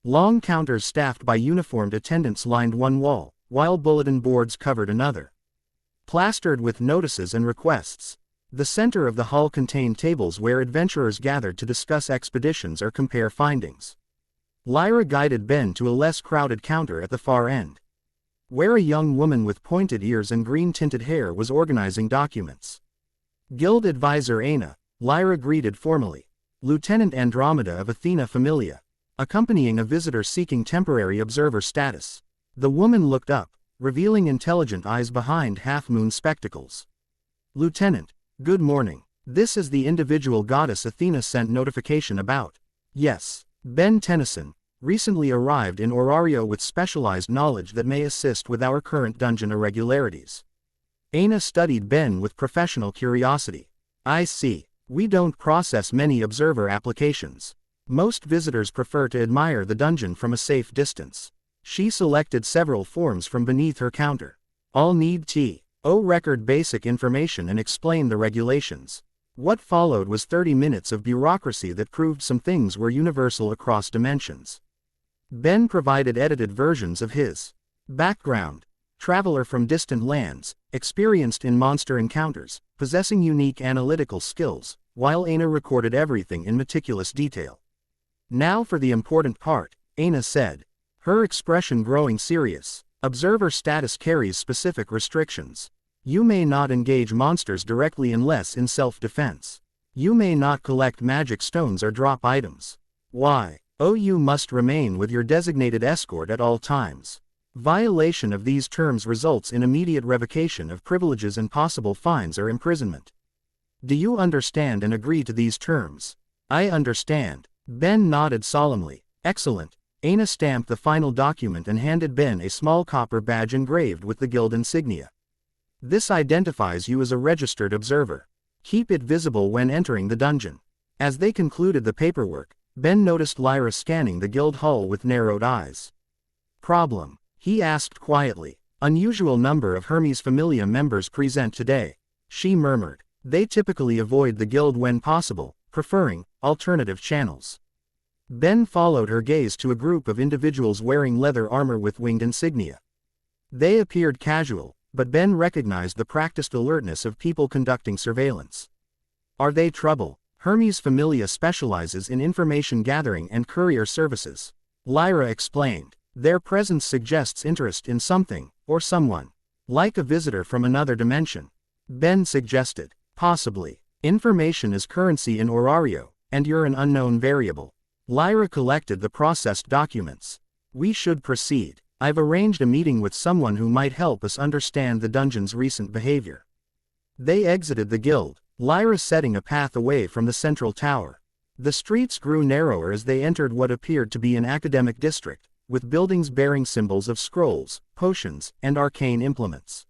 Long counters staffed by uniformed attendants lined one wall, while bulletin boards covered another. Plastered with notices and requests. The center of the hall contained tables where adventurers gathered to discuss expeditions or compare findings. Lyra guided Ben to a less crowded counter at the far end, where a young woman with pointed ears and green-tinted hair was organizing documents. Guild Advisor Aina, Lyra greeted formally. Lieutenant Andromeda of Athena Familia, accompanying a visitor seeking temporary observer status. The woman looked up, revealing intelligent eyes behind half-moon spectacles. Lieutenant, good morning. This is the individual goddess Athena sent notification about. Yes, Ben Tennyson, recently arrived in Orario with specialized knowledge that may assist with our current dungeon irregularities. Aina studied Ben with professional curiosity. I see. We don't process many observer applications. Most visitors prefer to admire the dungeon from a safe distance. She selected several forms from beneath her counter. All need to record basic information and explain the regulations. What followed was 30 minutes of bureaucracy that proved some things were universal across dimensions. Ben provided edited versions of his background. Traveler from distant lands, experienced in monster encounters, possessing unique analytical skills, while Aina recorded everything in meticulous detail. Now for the important part, Aina said, her expression growing serious. Observer status carries specific restrictions. You may not engage monsters directly unless in self-defense. You may not collect magic stones or drop items. You must remain with your designated escort at all times. Violation of these terms results in immediate revocation of privileges and possible fines or imprisonment. Do you understand and agree to these terms? I understand. Ben nodded solemnly. Excellent. Aina stamped the final document and handed Ben a small copper badge engraved with the guild insignia. This identifies you as a registered observer. Keep it visible when entering the dungeon. As they concluded the paperwork, Ben noticed Lyra scanning the guild hall with narrowed eyes. Problem? He asked quietly. Unusual number of Hermes Familia members present today. She murmured. They typically avoid the guild when possible, preferring alternative channels. Ben followed her gaze to a group of individuals wearing leather armor with winged insignia. They appeared casual, but Ben recognized the practiced alertness of people conducting surveillance. Are they trouble? Hermes Familia specializes in information gathering and courier services. Lyra explained. Their presence suggests interest in something, or someone. Like a visitor from another dimension. Ben suggested. Possibly. Information is currency in Orario, and you're an unknown variable. Lyra collected the processed documents. We should proceed. I've arranged a meeting with someone who might help us understand the dungeon's recent behavior. They exited the guild, Lyra setting a path away from the central tower. The streets grew narrower as they entered what appeared to be an academic district, with buildings bearing symbols of scrolls, potions, and arcane implements.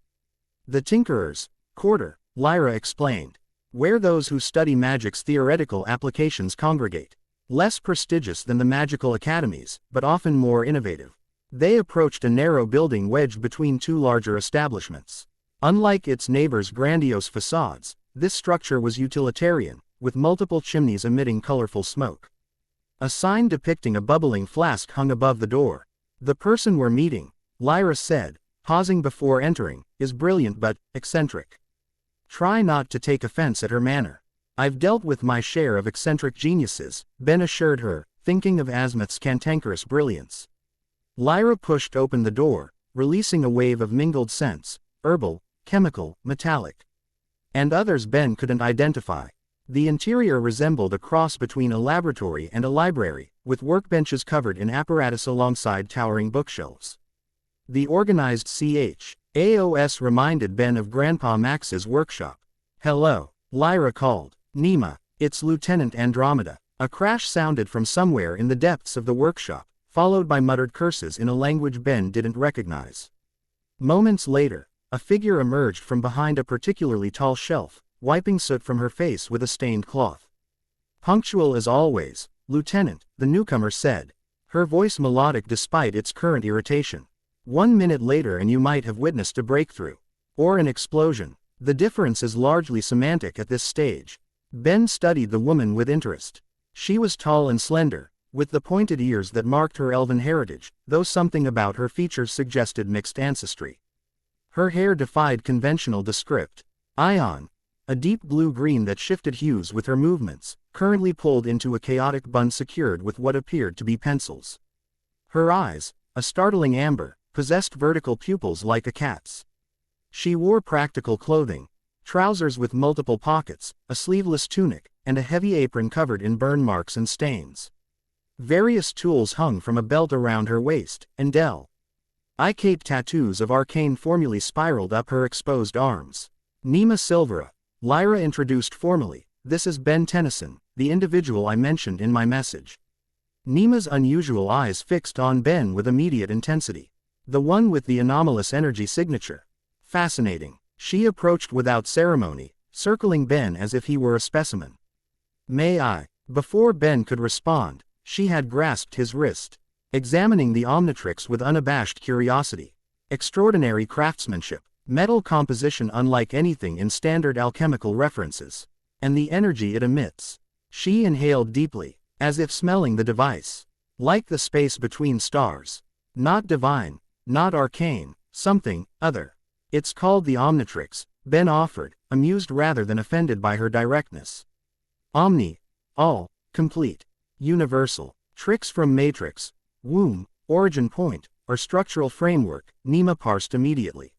The Tinkerer's Quarter, Lyra explained, where those who study magic's theoretical applications congregate. Less prestigious than the magical academies, but often more innovative. They approached a narrow building wedged between two larger establishments. Unlike its neighbors' grandiose facades, this structure was utilitarian, with multiple chimneys emitting colorful smoke. A sign depicting a bubbling flask hung above the door. The person we're meeting, Lyra said, pausing before entering, is brilliant but eccentric. Try not to take offense at her manner. I've dealt with my share of eccentric geniuses, Ben assured her, thinking of Azimuth's cantankerous brilliance. Lyra pushed open the door, releasing a wave of mingled scents, herbal, chemical, metallic, and others Ben couldn't identify. The interior resembled a cross between a laboratory and a library, with workbenches covered in apparatus alongside towering bookshelves. The organized CHAOS reminded Ben of Grandpa Max's workshop. Hello, Lyra called. Nima, it's Lieutenant Andromeda. A crash sounded from somewhere in the depths of the workshop, followed by muttered curses in a language Ben didn't recognize. Moments later, a figure emerged from behind a particularly tall shelf, wiping soot from her face with a stained cloth. Punctual as always, Lieutenant, the newcomer said, her voice melodic despite its current irritation. 1 minute later and you might have witnessed a breakthrough. Or an explosion. The difference is largely semantic at this stage. Ben studied the woman with interest. She was tall and slender, with the pointed ears that marked her elven heritage, though something about her features suggested mixed ancestry. Her hair defied conventional descript. Ion, a deep blue-green that shifted hues with her movements, currently pulled into a chaotic bun secured with what appeared to be pencils. Her eyes, a startling amber, possessed vertical pupils like a cat's. She wore practical clothing, trousers with multiple pockets, a sleeveless tunic, and a heavy apron covered in burn marks and stains. Various tools hung from a belt around her waist, and intricate tattoos of arcane formulae spiraled up her exposed arms. Nema Silvera, Lyra introduced formally, this is Ben Tennyson, the individual I mentioned in my message. Nema's unusual eyes fixed on Ben with immediate intensity. The one with the anomalous energy signature. Fascinating. She approached without ceremony, circling Ben as if he were a specimen. May I? Before Ben could respond, she had grasped his wrist, examining the Omnitrix with unabashed curiosity. Extraordinary craftsmanship, metal composition unlike anything in standard alchemical references. And the energy it emits. She inhaled deeply, as if smelling the device. Like the space between stars. Not divine, not arcane, something other. It's called the Omnitrix, Ben offered, amused rather than offended by her directness. Omni, all, complete, universal, tricks from matrix, womb, origin point, or structural framework, Nema parsed immediately.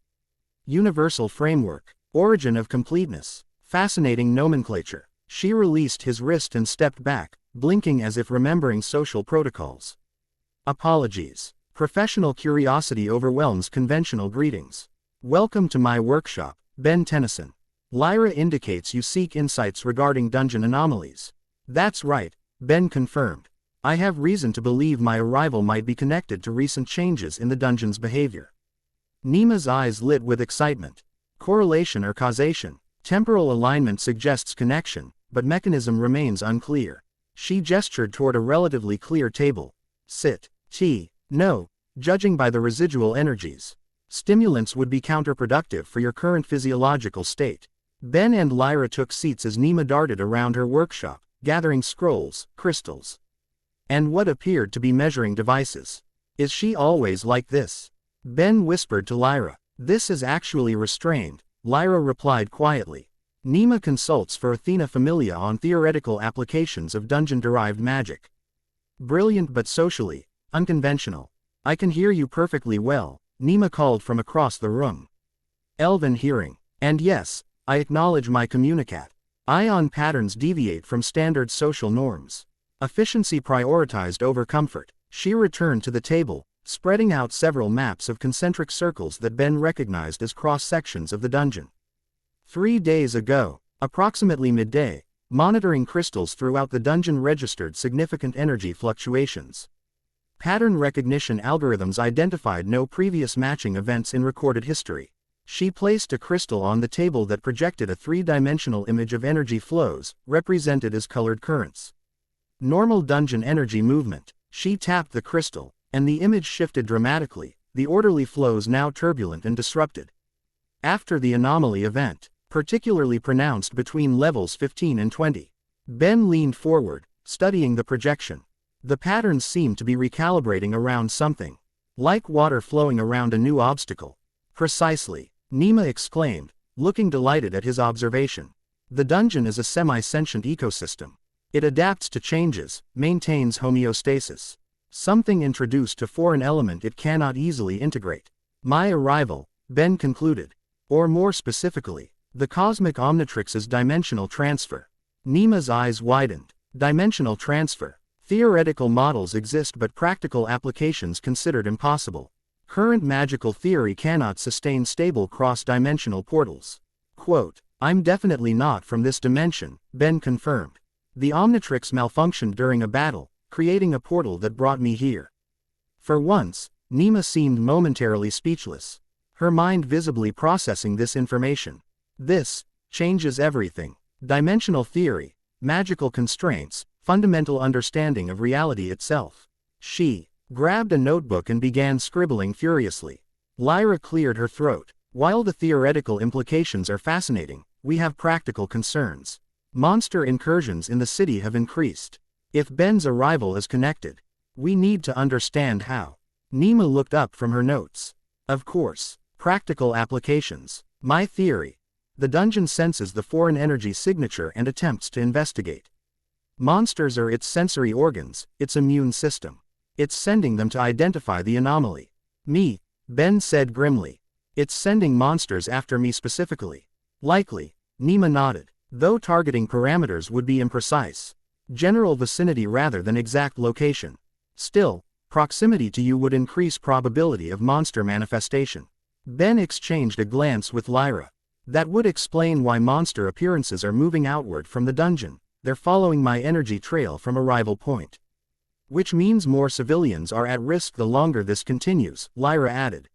Universal framework, origin of completeness, fascinating nomenclature. She released his wrist and stepped back, blinking as if remembering social protocols. Apologies. Professional curiosity overwhelms conventional greetings. Welcome to my workshop, Ben Tennyson. Lyra indicates you seek insights regarding dungeon anomalies. That's right, Ben confirmed. I have reason to believe my arrival might be connected to recent changes in the dungeon's behavior. Nema's eyes lit with excitement. Correlation or causation. Temporal alignment suggests connection, but mechanism remains unclear. She gestured toward a relatively clear table. Sit. No, judging by the residual energies. Stimulants would be counterproductive for your current physiological state. Ben and Lyra took seats as Nema darted around her workshop, gathering scrolls, crystals, and what appeared to be measuring devices. Is she always like this? Ben whispered to Lyra. This is actually restrained, Lyra replied quietly. Nema consults for Athena Familia on theoretical applications of dungeon-derived magic. Brilliant but socially unconventional. I can hear you perfectly well, Nema called from across the room. Elven hearing. And yes, I acknowledge my communicat. Ion patterns deviate from standard social norms. Efficiency prioritized over comfort. She returned to the table, spreading out several maps of concentric circles that Ben recognized as cross-sections of the dungeon. 3 days ago, approximately midday, monitoring crystals throughout the dungeon registered significant energy fluctuations. Pattern recognition algorithms identified no previous matching events in recorded history. She placed a crystal on the table that projected a 3-dimensional image of energy flows, represented as colored currents. Normal dungeon energy movement. She tapped the crystal, and the image shifted dramatically, the orderly flows now turbulent and disrupted. After the anomaly event, particularly pronounced between levels 15 and 20. Ben leaned forward, studying the projection. The patterns seemed to be recalibrating around something. Like water flowing around a new obstacle. Precisely, Nema exclaimed, looking delighted at his observation. The dungeon is a semi-sentient ecosystem. It adapts to changes, maintains homeostasis. Something introduced to foreign element it cannot easily integrate. My arrival, Ben concluded. Or more specifically, the cosmic Omnitrix's dimensional transfer. Nema's eyes widened. Dimensional transfer. Theoretical models exist but practical applications considered impossible. Current magical theory cannot sustain stable cross-dimensional portals. Quote, I'm definitely not from this dimension, Ben confirmed. The Omnitrix malfunctioned during a battle, creating a portal that brought me here. For once, Nema seemed momentarily speechless. Her mind visibly processing this information. This changes everything. Dimensional theory, magical constraints, fundamental understanding of reality itself. She grabbed a notebook and began scribbling furiously. Lyra cleared her throat. While the theoretical implications are fascinating, we have practical concerns. Monster incursions in the city have increased. If Ben's arrival is connected, we need to understand how. Nema looked up from her notes. Of course, practical applications. My theory. The dungeon senses the foreign energy signature and attempts to investigate. Monsters are its sensory organs, its immune system. It's sending them to identify the anomaly. Me, Ben said grimly. It's sending monsters after me specifically. Likely, Nima nodded, though targeting parameters would be imprecise. General vicinity rather than exact location. Still, proximity to you would increase probability of monster manifestation. Ben exchanged a glance with Lyra. That would explain why monster appearances are moving outward from the dungeon. They're following my energy trail from arrival point. Which means more civilians are at risk the longer this continues, Lyra added.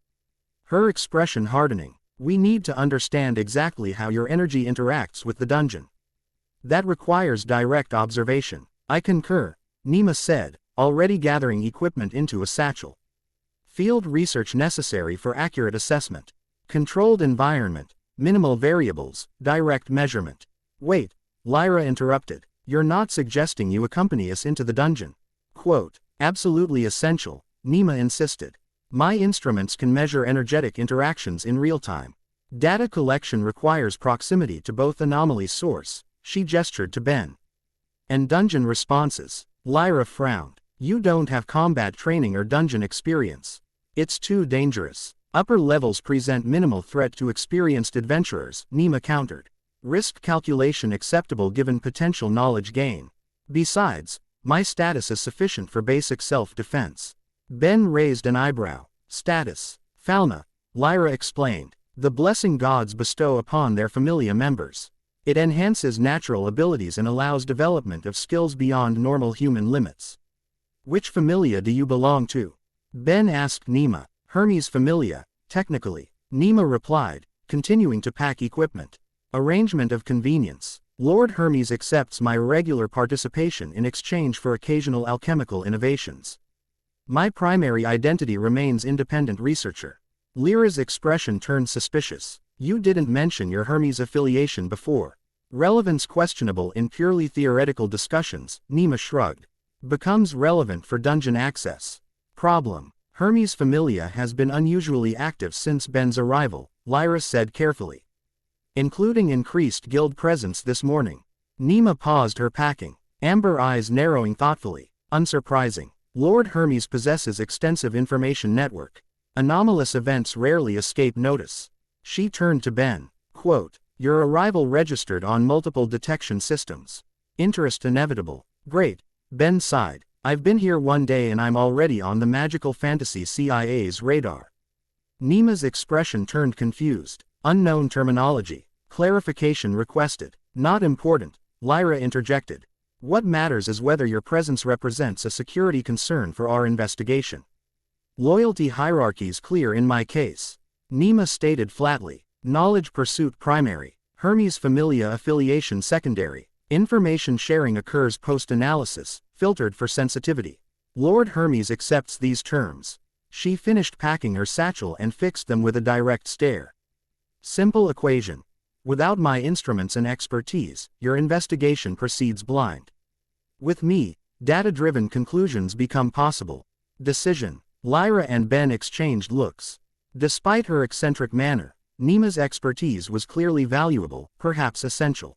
Her expression hardening. We need to understand exactly how your energy interacts with the dungeon. That requires direct observation. I concur, Nima said, already gathering equipment into a satchel. Field research necessary for accurate assessment. Controlled environment, minimal variables, direct measurement. Wait, Lyra interrupted. You're not suggesting you accompany us into the dungeon? Quote, absolutely essential, Nima insisted. My instruments can measure energetic interactions in real time. Data collection requires proximity to both anomaly source, she gestured to Ben. And dungeon responses. Lyra frowned. You don't have combat training or dungeon experience. It's too dangerous. Upper levels present minimal threat to experienced adventurers, Nima countered. Risk calculation acceptable given potential knowledge gain. Besides, my status is sufficient for basic self-defense. Ben raised an eyebrow. Status. Falna, Lyra explained. The blessing gods bestow upon their familia members. It enhances natural abilities and allows development of skills beyond normal human limits. Which familia do you belong to? Ben asked Nima. Hermes familia, technically, Nima replied, continuing to pack equipment. Arrangement of convenience. Lord Hermes accepts my regular participation in exchange for occasional alchemical innovations. My primary identity remains independent researcher. Lyra's expression turned suspicious. You didn't mention your Hermes affiliation before. Relevance questionable in purely theoretical discussions, Nima shrugged. Becomes relevant for dungeon access. Problem. Hermes familia has been unusually active since Ben's arrival, Lyra said carefully. Including increased guild presence this morning. Nima paused her packing, amber eyes narrowing thoughtfully. Unsurprising. Lord Hermes possesses extensive information network. Anomalous events rarely escape notice. She turned to Ben. Quote, your arrival registered on multiple detection systems. Interest inevitable. Great. Ben sighed. I've been here one day and I'm already on the magical fantasy CIA's radar. Nima's expression turned confused. Unknown terminology. Clarification requested. Not important, Lyra interjected. What matters is whether your presence represents a security concern for our investigation. Loyalty hierarchies clear in my case. Nima stated flatly. Knowledge pursuit primary. Hermes familia affiliation secondary. Information sharing occurs post-analysis, filtered for sensitivity. Lord Hermes accepts these terms. She finished packing her satchel and fixed them with a direct stare. Simple equation. Without my instruments and expertise, your investigation proceeds blind. With me, data-driven conclusions become possible. Decision. Lyra and Ben exchanged looks. Despite her eccentric manner, Nima's expertise was clearly valuable, perhaps essential.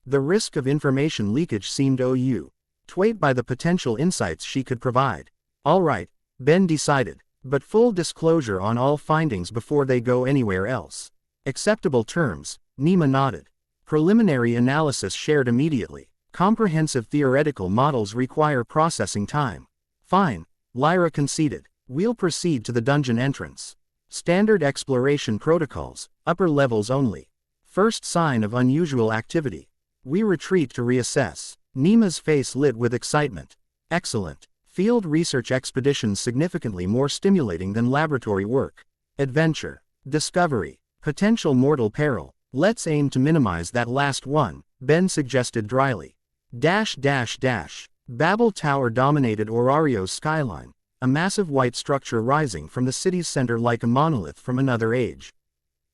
The risk of information leakage seemed outweighed by the potential insights she could provide. All right, Ben decided, but full disclosure on all findings before they go anywhere else. Acceptable terms, Nima nodded. Preliminary analysis shared immediately. Comprehensive theoretical models require processing time. Fine, Lyra conceded. We'll proceed to the dungeon entrance. Standard exploration protocols, upper levels only. First sign of unusual activity. We retreat to reassess. Nima's face lit with excitement. Excellent. Field research expeditions significantly more stimulating than laboratory work. Adventure. Discovery. Potential mortal peril. Let's aim to minimize that last one, Ben suggested dryly. Babel Tower dominated Orario's skyline, a massive white structure rising from the city's center like a monolith from another age.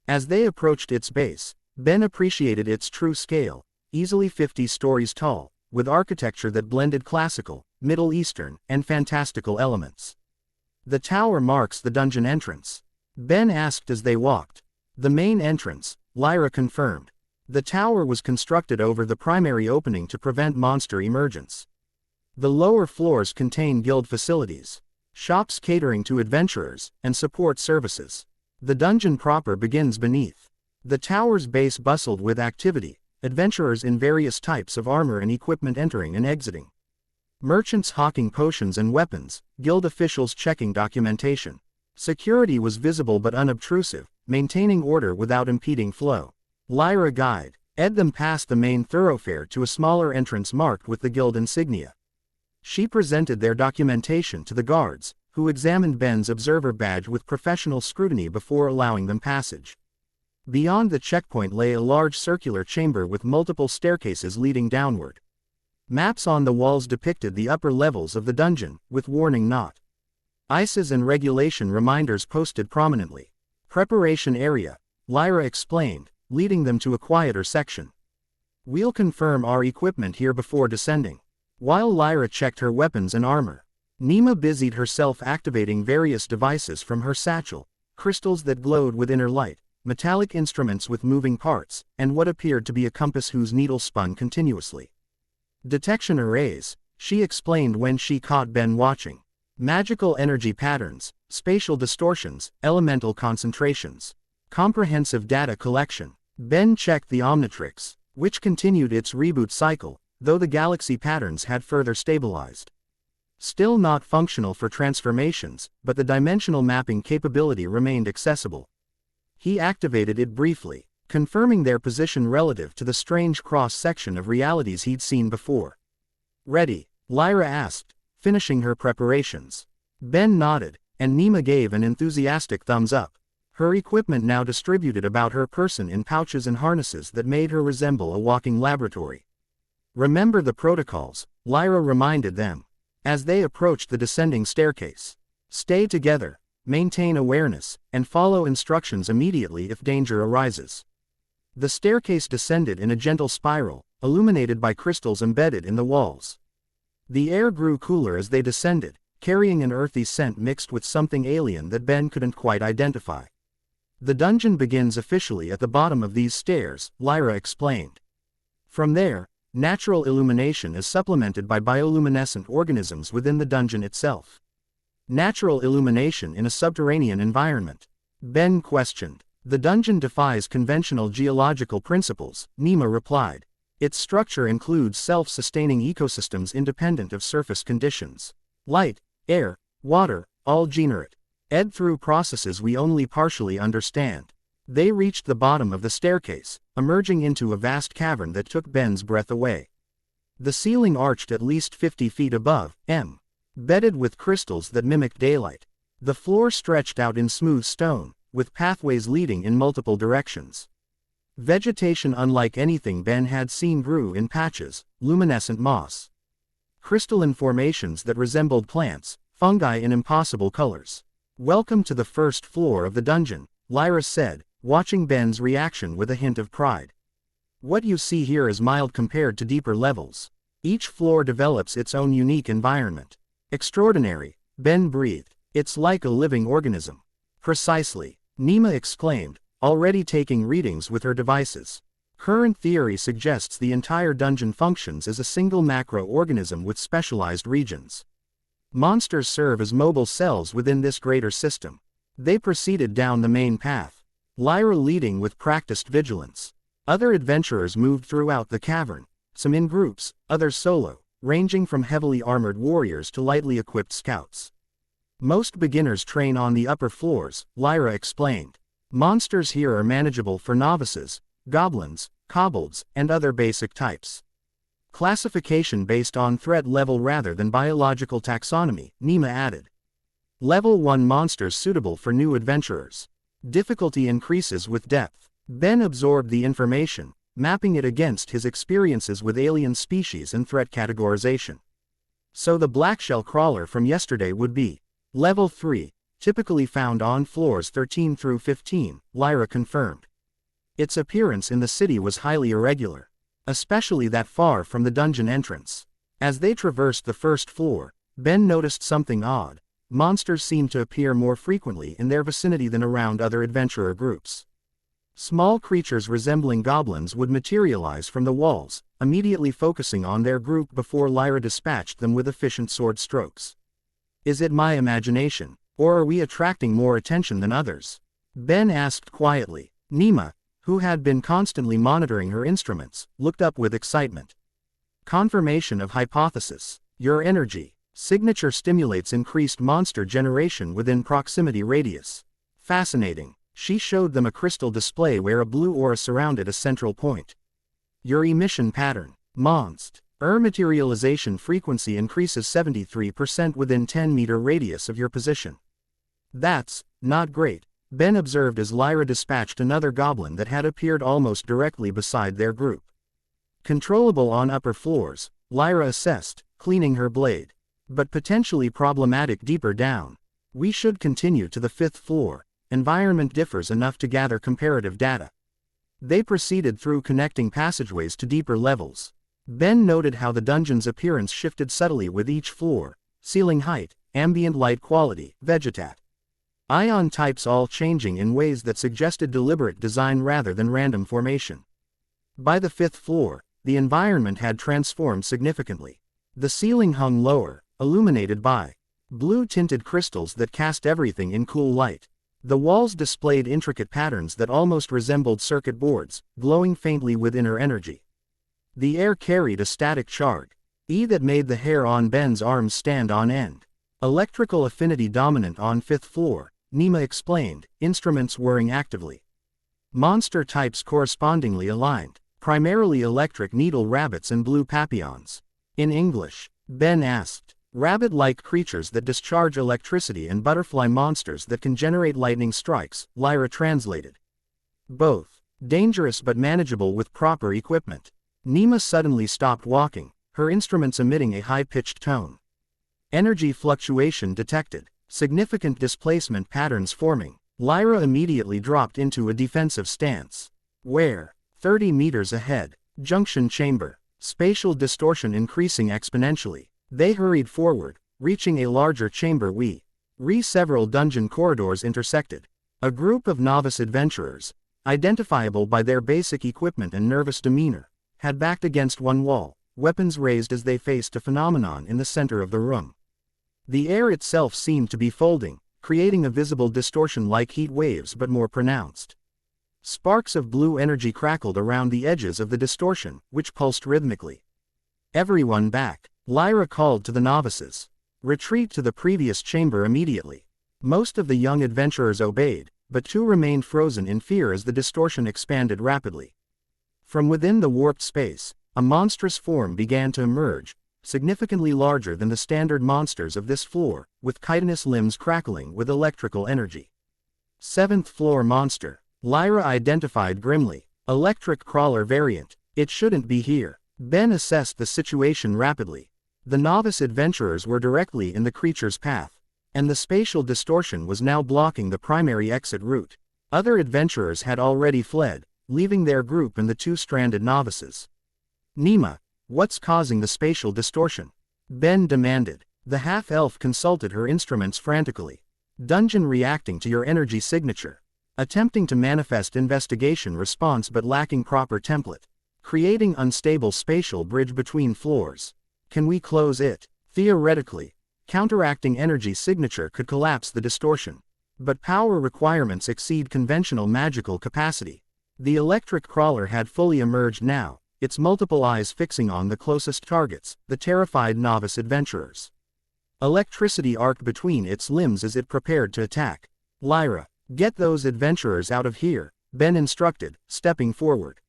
As they approached its base, Ben appreciated its true scale, easily 50 stories tall, with architecture that blended classical, Middle Eastern, and fantastical elements. The tower marks the dungeon entrance. Ben asked as they walked. The main entrance, Lyra confirmed. The tower was constructed over the primary opening to prevent monster emergence. The lower floors contain guild facilities, shops catering to adventurers, and support services. The dungeon proper begins beneath. The tower's base bustled with activity, adventurers in various types of armor and equipment entering and exiting. Merchants hawking potions and weapons, guild officials checking documentation. Security was visible but unobtrusive, maintaining order without impeding flow. Lyra guide led them past the main thoroughfare to a smaller entrance marked with the guild insignia. She presented their documentation to the guards, who examined Ben's observer badge with professional scrutiny before allowing them passage. Beyond the checkpoint lay a large circular chamber with multiple staircases leading downward. Maps on the walls depicted the upper levels of the dungeon, with warning not. ICEs and regulation reminders posted prominently. Preparation area, Lyra explained, leading them to a quieter section. We'll confirm our equipment here before descending. While Lyra checked her weapons and armor, Nima busied herself activating various devices from her satchel, crystals that glowed with inner light, metallic instruments with moving parts, and what appeared to be a compass whose needle spun continuously. Detection arrays, she explained when she caught Ben watching. Magical energy patterns, spatial distortions, elemental concentrations. Comprehensive data collection. Ben checked the Omnitrix, which continued its reboot cycle, though the galaxy patterns had further stabilized. Still not functional for transformations, but the dimensional mapping capability remained accessible. He activated it briefly, confirming their position relative to the strange cross-section of realities he'd seen before. Ready? Lyra asked, finishing her preparations. Ben nodded, and Nima gave an enthusiastic thumbs up. Her equipment now distributed about her person in pouches and harnesses that made her resemble a walking laboratory. Remember the protocols, Lyra reminded them. As they approached the descending staircase. Stay together, maintain awareness, and follow instructions immediately if danger arises. The staircase descended in a gentle spiral, illuminated by crystals embedded in the walls. The air grew cooler as they descended, carrying an earthy scent mixed with something alien that Ben couldn't quite identify. The dungeon begins officially at the bottom of these stairs, Lyra explained. From there, natural illumination is supplemented by bioluminescent organisms within the dungeon itself. Natural illumination in a subterranean environment? Ben questioned. The dungeon defies conventional geological principles, Nima replied. Its structure includes self-sustaining ecosystems independent of surface conditions. Light, air, water, all generate. Through processes we only partially understand. They reached the bottom of the staircase, emerging into a vast cavern that took Ben's breath away. The ceiling arched at least 50 feet above, bedded with crystals that mimicked daylight. The floor stretched out in smooth stone, with pathways leading in multiple directions. Vegetation unlike anything Ben had seen grew in patches, luminescent moss. Crystalline formations that resembled plants, fungi in impossible colors. Welcome to the first floor of the dungeon, Lyra said, watching Ben's reaction with a hint of pride. What you see here is mild compared to deeper levels. Each floor develops its own unique environment. Extraordinary, Ben breathed. It's like a living organism. Precisely, Nima exclaimed, already taking readings with her devices. Current theory suggests the entire dungeon functions as a single macro-organism with specialized regions. Monsters serve as mobile cells within this greater system. They proceeded down the main path, Lyra leading with practiced vigilance. Other adventurers moved throughout the cavern, some in groups, others solo, ranging from heavily armored warriors to lightly equipped scouts. Most beginners train on the upper floors, Lyra explained. Monsters here are manageable for novices, goblins, kobolds, and other basic types. Classification based on threat level rather than biological taxonomy, Nima added. Level 1 monsters suitable for new adventurers. Difficulty increases with depth. Ben absorbed the information, mapping it against his experiences with alien species and threat categorization. So the blackshell crawler from yesterday would be Level 3, typically found on floors 13 through 15, Lyra confirmed. Its appearance in the city was highly irregular, especially that far from the dungeon entrance. As they traversed the first floor, Ben noticed something odd. Monsters seemed to appear more frequently in their vicinity than around other adventurer groups. Small creatures resembling goblins would materialize from the walls, immediately focusing on their group before Lyra dispatched them with efficient sword strokes. Is it my imagination, or are we attracting more attention than others? Ben asked quietly. Nima, who had been constantly monitoring her instruments, looked up with excitement. Confirmation of hypothesis. Your energy signature stimulates increased monster generation within proximity radius. Fascinating. She showed them a crystal display where a blue aura surrounded a central point. Your emission pattern. Monst. Materialization frequency increases 73% within 10-meter radius of your position. That's not great, Ben observed as Lyra dispatched another goblin that had appeared almost directly beside their group. Controllable on upper floors, Lyra assessed, cleaning her blade. But potentially problematic deeper down. We should continue to the 5th floor. Environment differs enough to gather comparative data. They proceeded through connecting passageways to deeper levels. Ben noted how the dungeon's appearance shifted subtly with each floor: ceiling height, ambient light quality, vegetat. Ion types all changing in ways that suggested deliberate design rather than random formation. By the 5th floor, the environment had transformed significantly. The ceiling hung lower, illuminated by blue-tinted crystals that cast everything in cool light. The walls displayed intricate patterns that almost resembled circuit boards, glowing faintly with inner energy. The air carried a static charge that made the hair on Ben's arms stand on end. Electrical affinity dominant on 5th floor, Nima explained, instruments whirring actively. Monster types correspondingly aligned, primarily electric needle rabbits and blue papillons. In English, Ben asked. Rabbit-like creatures that discharge electricity and butterfly monsters that can generate lightning strikes, Lyra translated. Both. Dangerous but manageable with proper equipment. Nima suddenly stopped walking, her instruments emitting a high-pitched tone. Energy fluctuation detected. Significant displacement patterns forming. Lyra immediately dropped into a defensive stance. Where? 30 meters ahead. Junction chamber. Spatial distortion increasing exponentially. They hurried forward, reaching a larger chamber several dungeon corridors intersected. A group of novice adventurers, identifiable by their basic equipment and nervous demeanor, had backed against one wall, weapons raised as they faced a phenomenon in the center of the room. The air itself seemed to be folding, creating a visible distortion like heat waves but more pronounced. Sparks of blue energy crackled around the edges of the distortion, which pulsed rhythmically. Everyone back. Lyra called to the novices. Retreat to the previous chamber immediately. Most of the young adventurers obeyed, but 2 remained frozen in fear as the distortion expanded rapidly. From within the warped space, a monstrous form began to emerge, significantly larger than the standard monsters of this floor, with chitinous limbs crackling with electrical energy. 7th floor monster. Lyra identified grimly. Electric crawler variant. It shouldn't be here. Ben assessed the situation rapidly. The novice adventurers were directly in the creature's path, and the spatial distortion was now blocking the primary exit route. Other adventurers had already fled, leaving their group and the 2 stranded novices. Nima, what's causing the spatial distortion? Ben demanded. The half-elf consulted her instruments frantically. Dungeon reacting to your energy signature. Attempting to manifest investigation response but lacking proper template. Creating unstable spatial bridge between floors. Can we close it? Theoretically, counteracting energy signature could collapse the distortion. But power requirements exceed conventional magical capacity. The electric crawler had fully emerged now, its multiple eyes fixing on the closest targets, the terrified novice adventurers. Electricity arced between its limbs as it prepared to attack. Lyra, get those adventurers out of here, Ben instructed, stepping forward.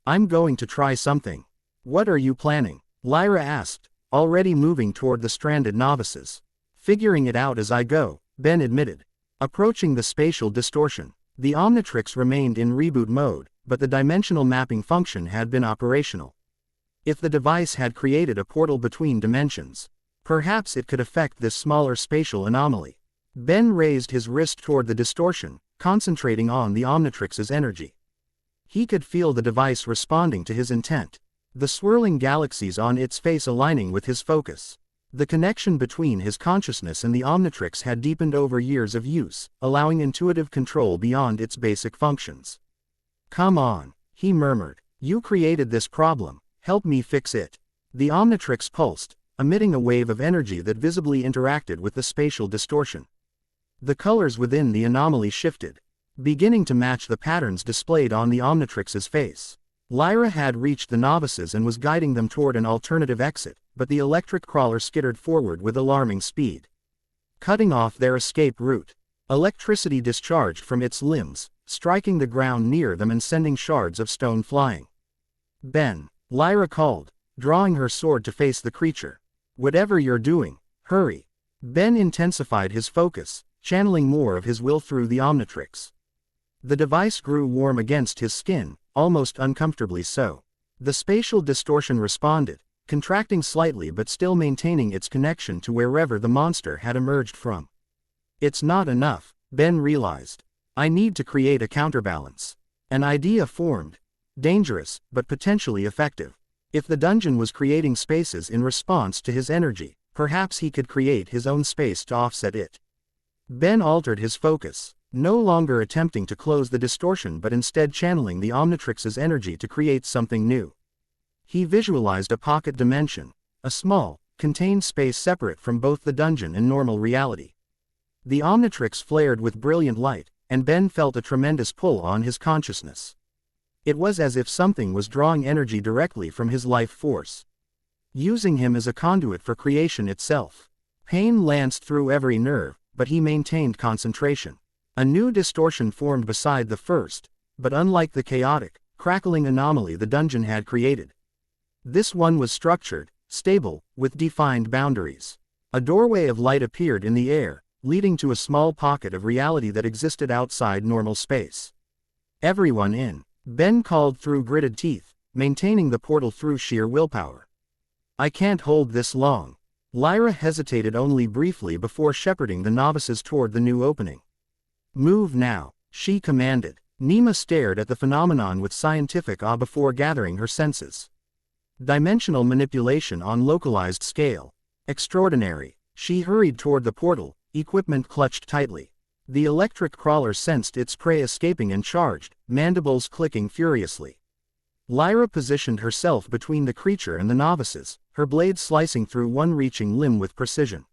I'm going to try something. What are you planning? Lyra asked, already moving toward the stranded novices. Figuring it out as I go, Ben admitted. Approaching the spatial distortion, the Omnitrix remained in reboot mode, but the dimensional mapping function had been operational. If the device had created a portal between dimensions, perhaps it could affect this smaller spatial anomaly. Ben raised his wrist toward the distortion, concentrating on the Omnitrix's energy. He could feel the device responding to his intent. The swirling galaxies on its face aligning with his focus. The connection between his consciousness and the Omnitrix had deepened over years of use, allowing intuitive control beyond its basic functions. Come on, he murmured. You created this problem, help me fix it. The Omnitrix pulsed, emitting a wave of energy that visibly interacted with the spatial distortion. The colors within the anomaly shifted, beginning to match the patterns displayed on the Omnitrix's face. Lyra had reached the novices and was guiding them toward an alternative exit, but the electric crawler skittered forward with alarming speed, cutting off their escape route. Electricity discharged from its limbs, striking the ground near them and sending shards of stone flying. Ben, Lyra called, drawing her sword to face the creature. Whatever you're doing, hurry. Ben intensified his focus, channeling more of his will through the Omnitrix. The device grew warm against his skin, almost uncomfortably so. The spatial distortion responded, contracting slightly but still maintaining its connection to wherever the monster had emerged from. It's not enough, Ben realized. I need to create a counterbalance. An idea formed. Dangerous, but potentially effective. If the dungeon was creating spaces in response to his energy, perhaps he could create his own space to offset it. Ben altered his focus, no longer attempting to close the distortion but instead channeling the Omnitrix's energy to create something new. He visualized a pocket dimension, a small, contained space separate from both the dungeon and normal reality. The Omnitrix flared with brilliant light, and Ben felt a tremendous pull on his consciousness. It was as if something was drawing energy directly from his life force, using him as a conduit for creation itself. Pain lanced through every nerve, but he maintained concentration. A new distortion formed beside the first, but unlike the chaotic, crackling anomaly the dungeon had created. This one was structured, stable, with defined boundaries. A doorway of light appeared in the air, leading to a small pocket of reality that existed outside normal space. Everyone in, Ben called through gritted teeth, maintaining the portal through sheer willpower. I can't hold this long. Lyra hesitated only briefly before shepherding the novices toward the new opening. Move now, she commanded. Nima stared at the phenomenon with scientific awe before gathering her senses. Dimensional manipulation on localized scale. Extraordinary. She hurried toward the portal, equipment clutched tightly. The electric crawler sensed its prey escaping and charged, mandibles clicking furiously. Lyra positioned herself between the creature and the novices, her blade slicing through one reaching limb with precision.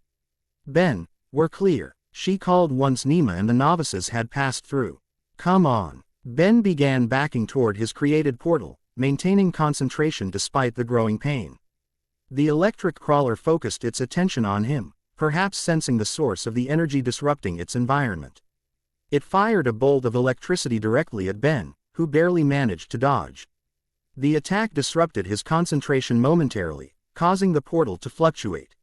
Ben, we're clear, she called once Nima and the novices had passed through. Come on. Ben began backing toward his created portal, maintaining concentration despite the growing pain. The electric crawler focused its attention on him, perhaps sensing the source of the energy disrupting its environment. It fired a bolt of electricity directly at Ben, who barely managed to dodge. The attack disrupted his concentration momentarily, causing the portal to fluctuate.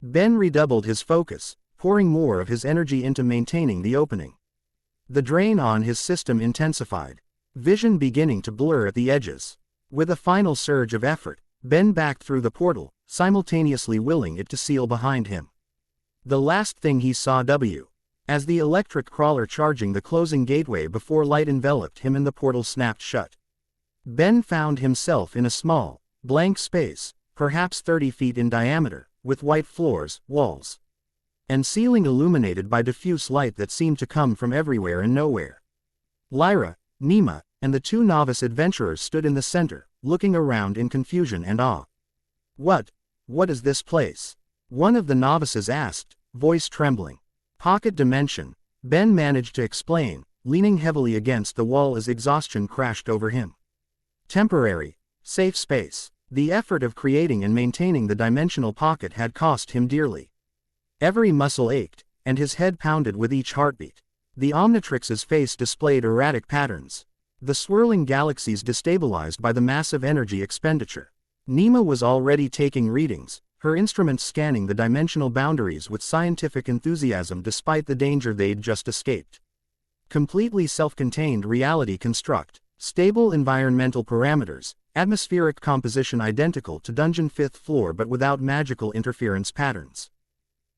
Ben redoubled his focus, pouring more of his energy into maintaining the opening. The drain on his system intensified, vision beginning to blur at the edges. With a final surge of effort, Ben backed through the portal, simultaneously willing it to seal behind him. The last thing he saw as the electric crawler charging the closing gateway before light enveloped him and the portal snapped shut. Ben found himself in a small, blank space, perhaps 30 feet in diameter, with white floors, walls, and ceiling illuminated by diffuse light that seemed to come from everywhere and nowhere. Lyra, Nima, and the two novice adventurers stood in the center, looking around in confusion and awe. What is this place? One of the novices asked, voice trembling. Pocket dimension, Ben managed to explain, leaning heavily against the wall as exhaustion crashed over him. Temporary, safe space. The effort of creating and maintaining the dimensional pocket had cost him dearly. Every muscle ached, and his head pounded with each heartbeat. The Omnitrix's face displayed erratic patterns, the swirling galaxies destabilized by the massive energy expenditure. Nima was already taking readings, her instruments scanning the dimensional boundaries with scientific enthusiasm despite the danger they'd just escaped. Completely self-contained reality construct, stable environmental parameters, atmospheric composition identical to Dungeon 5th floor but without magical interference patterns.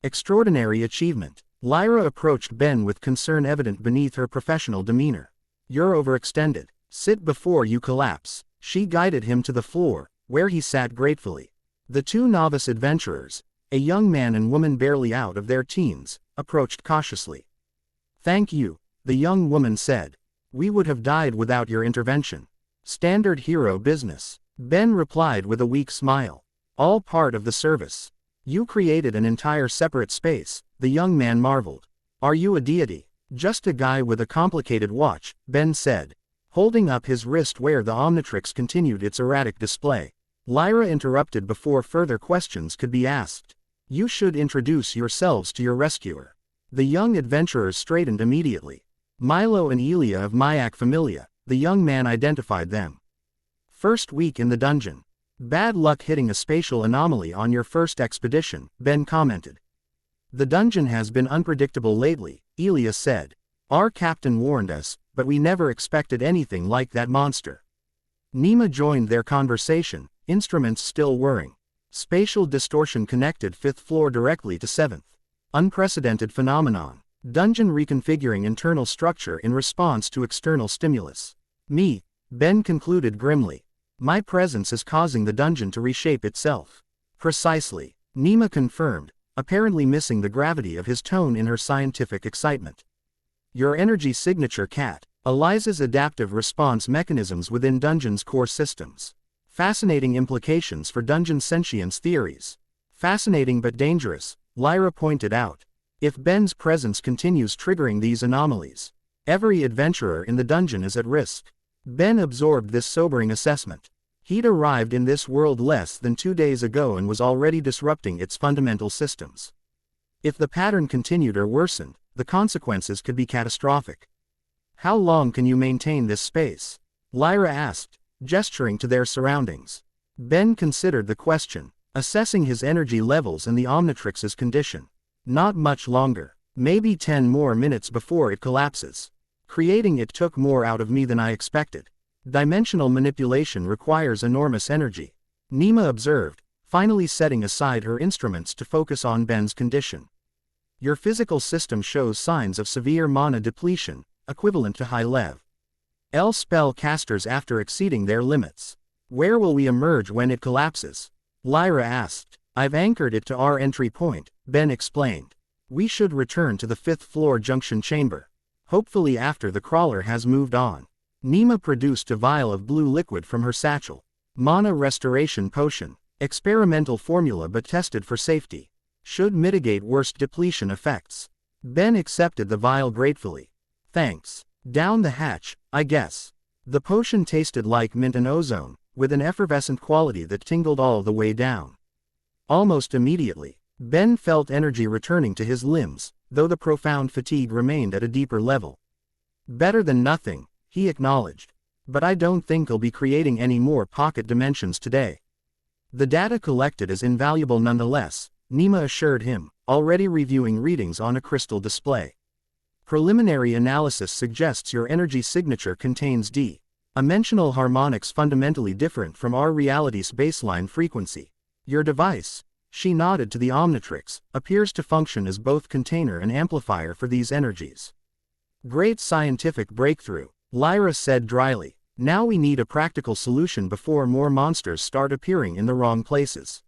Extraordinary achievement. Lyra approached Ben with concern evident beneath her professional demeanor. You're overextended. Sit before you collapse. She guided him to the floor, where he sat gratefully. The two novice adventurers, a young man and woman barely out of their teens, approached cautiously. Thank you, the young woman said. We would have died without your intervention. Standard hero business. Ben replied with a weak smile. All part of the service. You created an entire separate space, the young man marveled. Are you a deity? Just a guy with a complicated watch, Ben said, holding up his wrist where the Omnitrix continued its erratic display. Lyra interrupted before further questions could be asked. You should introduce yourselves to your rescuer. The young adventurers straightened immediately. Milo and Elia of Myak Familia, the young man identified them. First week in the dungeon. Bad luck hitting a spatial anomaly on your first expedition, Ben commented. The dungeon has been unpredictable lately, Elia said. Our captain warned us, but we never expected anything like that monster. Nima joined their conversation, instruments still whirring. Spatial distortion connected 5th floor directly to 7th. Unprecedented phenomenon. Dungeon reconfiguring internal structure in response to external stimulus. Ben concluded grimly. My presence is causing the dungeon to reshape itself. Precisely, Nima confirmed, apparently missing the gravity of his tone in her scientific excitement. Your energy signature Cat. Eliza's adaptive response mechanisms within dungeon's core systems. Fascinating implications for dungeon sentience theories. Fascinating but dangerous, Lyra pointed out. If Ben's presence continues triggering these anomalies, every adventurer in the dungeon is at risk. Ben absorbed this sobering assessment. He'd arrived in this world less than 2 days ago and was already disrupting its fundamental systems. If the pattern continued or worsened, the consequences could be catastrophic. How long can you maintain this space? Lyra asked, gesturing to their surroundings. Ben considered the question, assessing his energy levels and the Omnitrix's condition. Not much longer. Maybe 10 more minutes before it collapses. Creating it took more out of me than I expected. Dimensional manipulation requires enormous energy. Nima observed, finally setting aside her instruments to focus on Ben's condition. Your physical system shows signs of severe mana depletion, equivalent to high-level spell casters after exceeding their limits. Where will we emerge when it collapses? Lyra asked. I've anchored it to our entry point, Ben explained. We should return to the 5th floor junction chamber. Hopefully after the crawler has moved on. Nima produced a vial of blue liquid from her satchel. Mana restoration potion. Experimental formula but tested for safety. Should mitigate worst depletion effects. Ben accepted the vial gratefully. Thanks. Down the hatch, I guess. The potion tasted like mint and ozone, with an effervescent quality that tingled all the way down. Almost immediately, Ben felt energy returning to his limbs, though the profound fatigue remained at a deeper level. Better than nothing, he acknowledged. But I don't think I'll be creating any more pocket dimensions today. The data collected is invaluable nonetheless, Nima assured him, already reviewing readings on a crystal display. Preliminary analysis suggests your energy signature contains dimensional harmonics fundamentally different from our reality's baseline frequency. Your device, she nodded to the Omnitrix, appears to function as both container and amplifier for these energies. Great scientific breakthrough, Lyra said dryly. Now we need a practical solution before more monsters start appearing in the wrong places.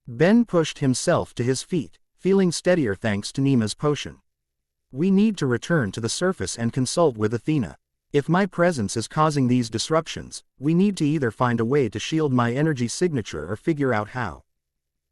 Ben pushed himself to his feet, feeling steadier thanks to Nima's potion. We need to return to the surface and consult with Athena. If my presence is causing these disruptions, we need to either find a way to shield my energy signature or figure out how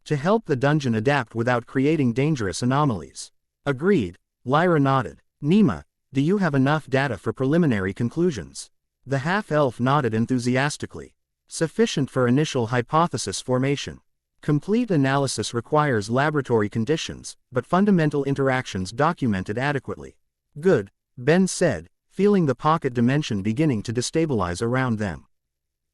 to help the dungeon adapt without creating dangerous anomalies. Agreed, Lyra nodded. Nima, do you have enough data for preliminary conclusions? The half-elf nodded enthusiastically. Sufficient for initial hypothesis formation. Complete analysis requires laboratory conditions, but fundamental interactions documented adequately. Good, Ben said, feeling the pocket dimension beginning to destabilize around them.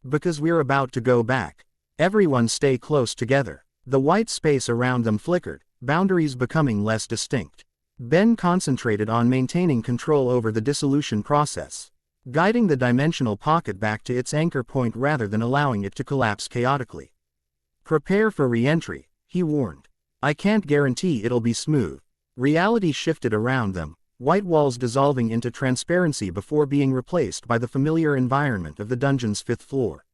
Because we're about to go back. Everyone stay close together. The white space around them flickered, boundaries becoming less distinct. Ben concentrated on maintaining control over the dissolution process, guiding the dimensional pocket back to its anchor point rather than allowing it to collapse chaotically. Prepare for re-entry, he warned. I can't guarantee it'll be smooth. Reality shifted around them, white walls dissolving into transparency before being replaced by the familiar environment of the dungeon's 5th floor.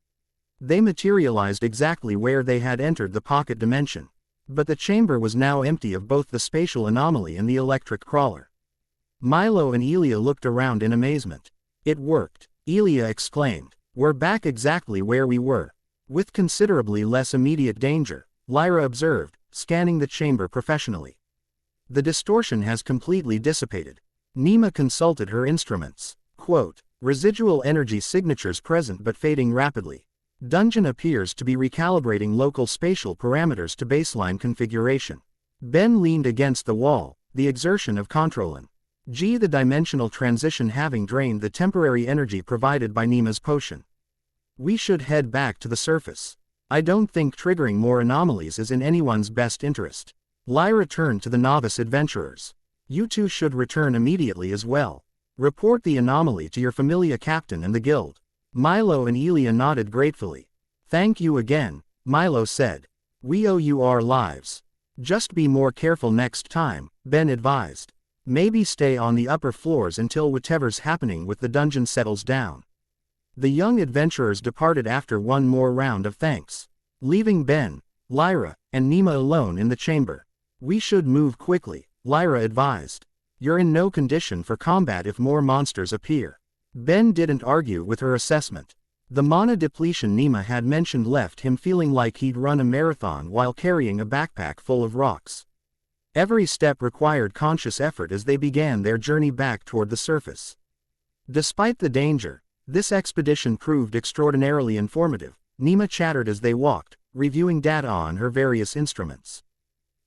They materialized exactly where they had entered the pocket dimension. But the chamber was now empty of both the spatial anomaly and the electric crawler. Milo and Elia looked around in amazement. It worked, Elia exclaimed. We're back exactly where we were. With considerably less immediate danger, Lyra observed, scanning the chamber professionally. The distortion has completely dissipated. Nima consulted her instruments. Quote, residual energy signatures present but fading rapidly. Dungeon appears to be recalibrating local spatial parameters to baseline configuration. Ben leaned against the wall, the exertion of controlling. The dimensional transition having drained the temporary energy provided by Nima's potion. We should head back to the surface. I don't think triggering more anomalies is in anyone's best interest. Lyra turned to the novice adventurers. You two should return immediately as well. Report the anomaly to your familia captain and the guild. Milo and Elia nodded gratefully. Thank you again, Milo said. We owe you our lives. Just be more careful next time, Ben advised. Maybe stay on the upper floors until whatever's happening with the dungeon settles down. The young adventurers departed after one more round of thanks, leaving Ben, Lyra, and Nima alone in the chamber. We should move quickly, Lyra advised. You're in no condition for combat if more monsters appear. Ben didn't argue with her assessment. The mana depletion Nima had mentioned left him feeling like he'd run a marathon while carrying a backpack full of rocks. Every step required conscious effort as they began their journey back toward the surface. Despite the danger, this expedition proved extraordinarily informative, Nima chattered as they walked, reviewing data on her various instruments.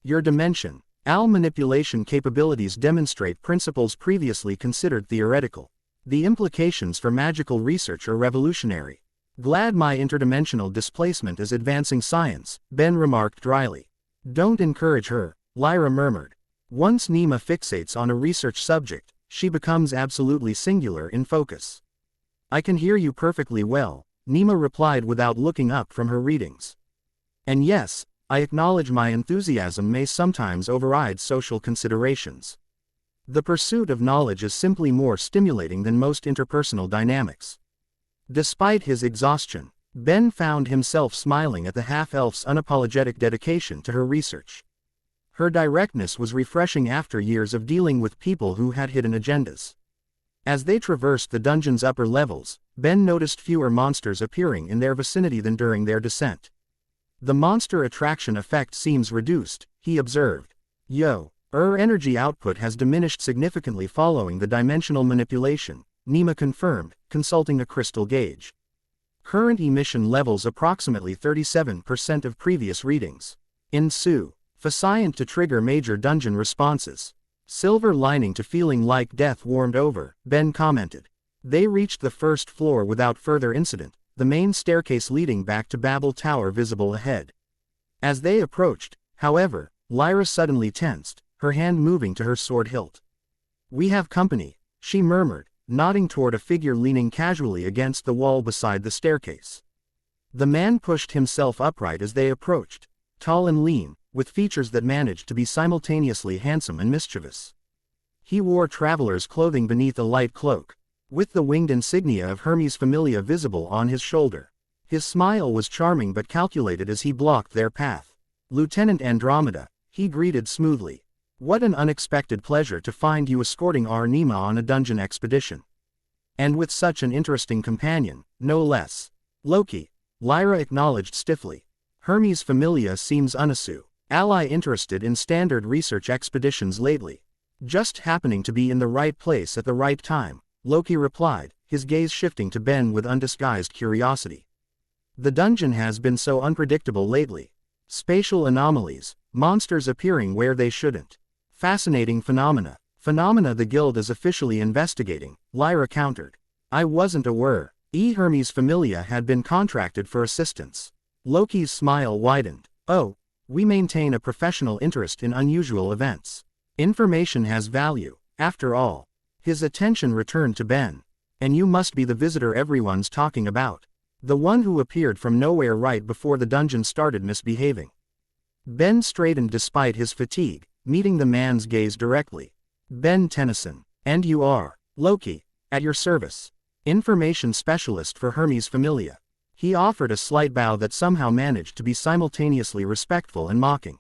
Your dimension, AL manipulation capabilities demonstrate principles previously considered theoretical. The implications for magical research are revolutionary. Glad my interdimensional displacement is advancing science, Ben remarked dryly. Don't encourage her, Lyra murmured. Once Nima fixates on a research subject, she becomes absolutely singular in focus. I can hear you perfectly well, Nima replied without looking up from her readings. And yes, I acknowledge my enthusiasm may sometimes override social considerations. The pursuit of knowledge is simply more stimulating than most interpersonal dynamics. Despite his exhaustion, Ben found himself smiling at the half-elf's unapologetic dedication to her research. Her directness was refreshing after years of dealing with people who had hidden agendas. As they traversed the dungeon's upper levels, Ben noticed fewer monsters appearing in their vicinity than during their descent. The monster attraction effect seems reduced, he observed. Energy output has diminished significantly following the dimensional manipulation, Nima confirmed, consulting a crystal gauge. Current emission levels approximately 37% of previous readings. Insufficient to trigger major dungeon responses. Silver lining to feeling like death warmed over, Ben commented. They reached the first floor without further incident, the main staircase leading back to Babel Tower visible ahead. As they approached, however, Lyra suddenly tensed, her hand moving to her sword hilt. We have company, she murmured, nodding toward a figure leaning casually against the wall beside the staircase. The man pushed himself upright as they approached, tall and lean, with features that managed to be simultaneously handsome and mischievous. He wore traveler's clothing beneath a light cloak, with the winged insignia of Hermes Familia visible on his shoulder. His smile was charming but calculated as he blocked their path. Lieutenant Andromeda, he greeted smoothly. What an unexpected pleasure to find you escorting our Nima on a dungeon expedition. And with such an interesting companion, no less. Loki, Lyra acknowledged stiffly. Hermes Familia seems ally interested in standard research expeditions lately. Just happening to be in the right place at the right time, Loki replied, his gaze shifting to Ben with undisguised curiosity. The dungeon has been so unpredictable lately. Spatial anomalies, monsters appearing where they shouldn't. Fascinating phenomena the guild is officially investigating, Lyra countered. I wasn't aware. Hermes Familia had been contracted for assistance. Loki's smile widened. Oh, we maintain a professional interest in unusual events. Information has value, after all. His attention returned to Ben. And you must be the visitor everyone's talking about. The one who appeared from nowhere right before the dungeon started misbehaving. Ben straightened despite his fatigue, meeting the man's gaze directly. Ben Tennyson. And you are, Loki, at your service. Information specialist for Hermes Familia. He offered a slight bow that somehow managed to be simultaneously respectful and mocking.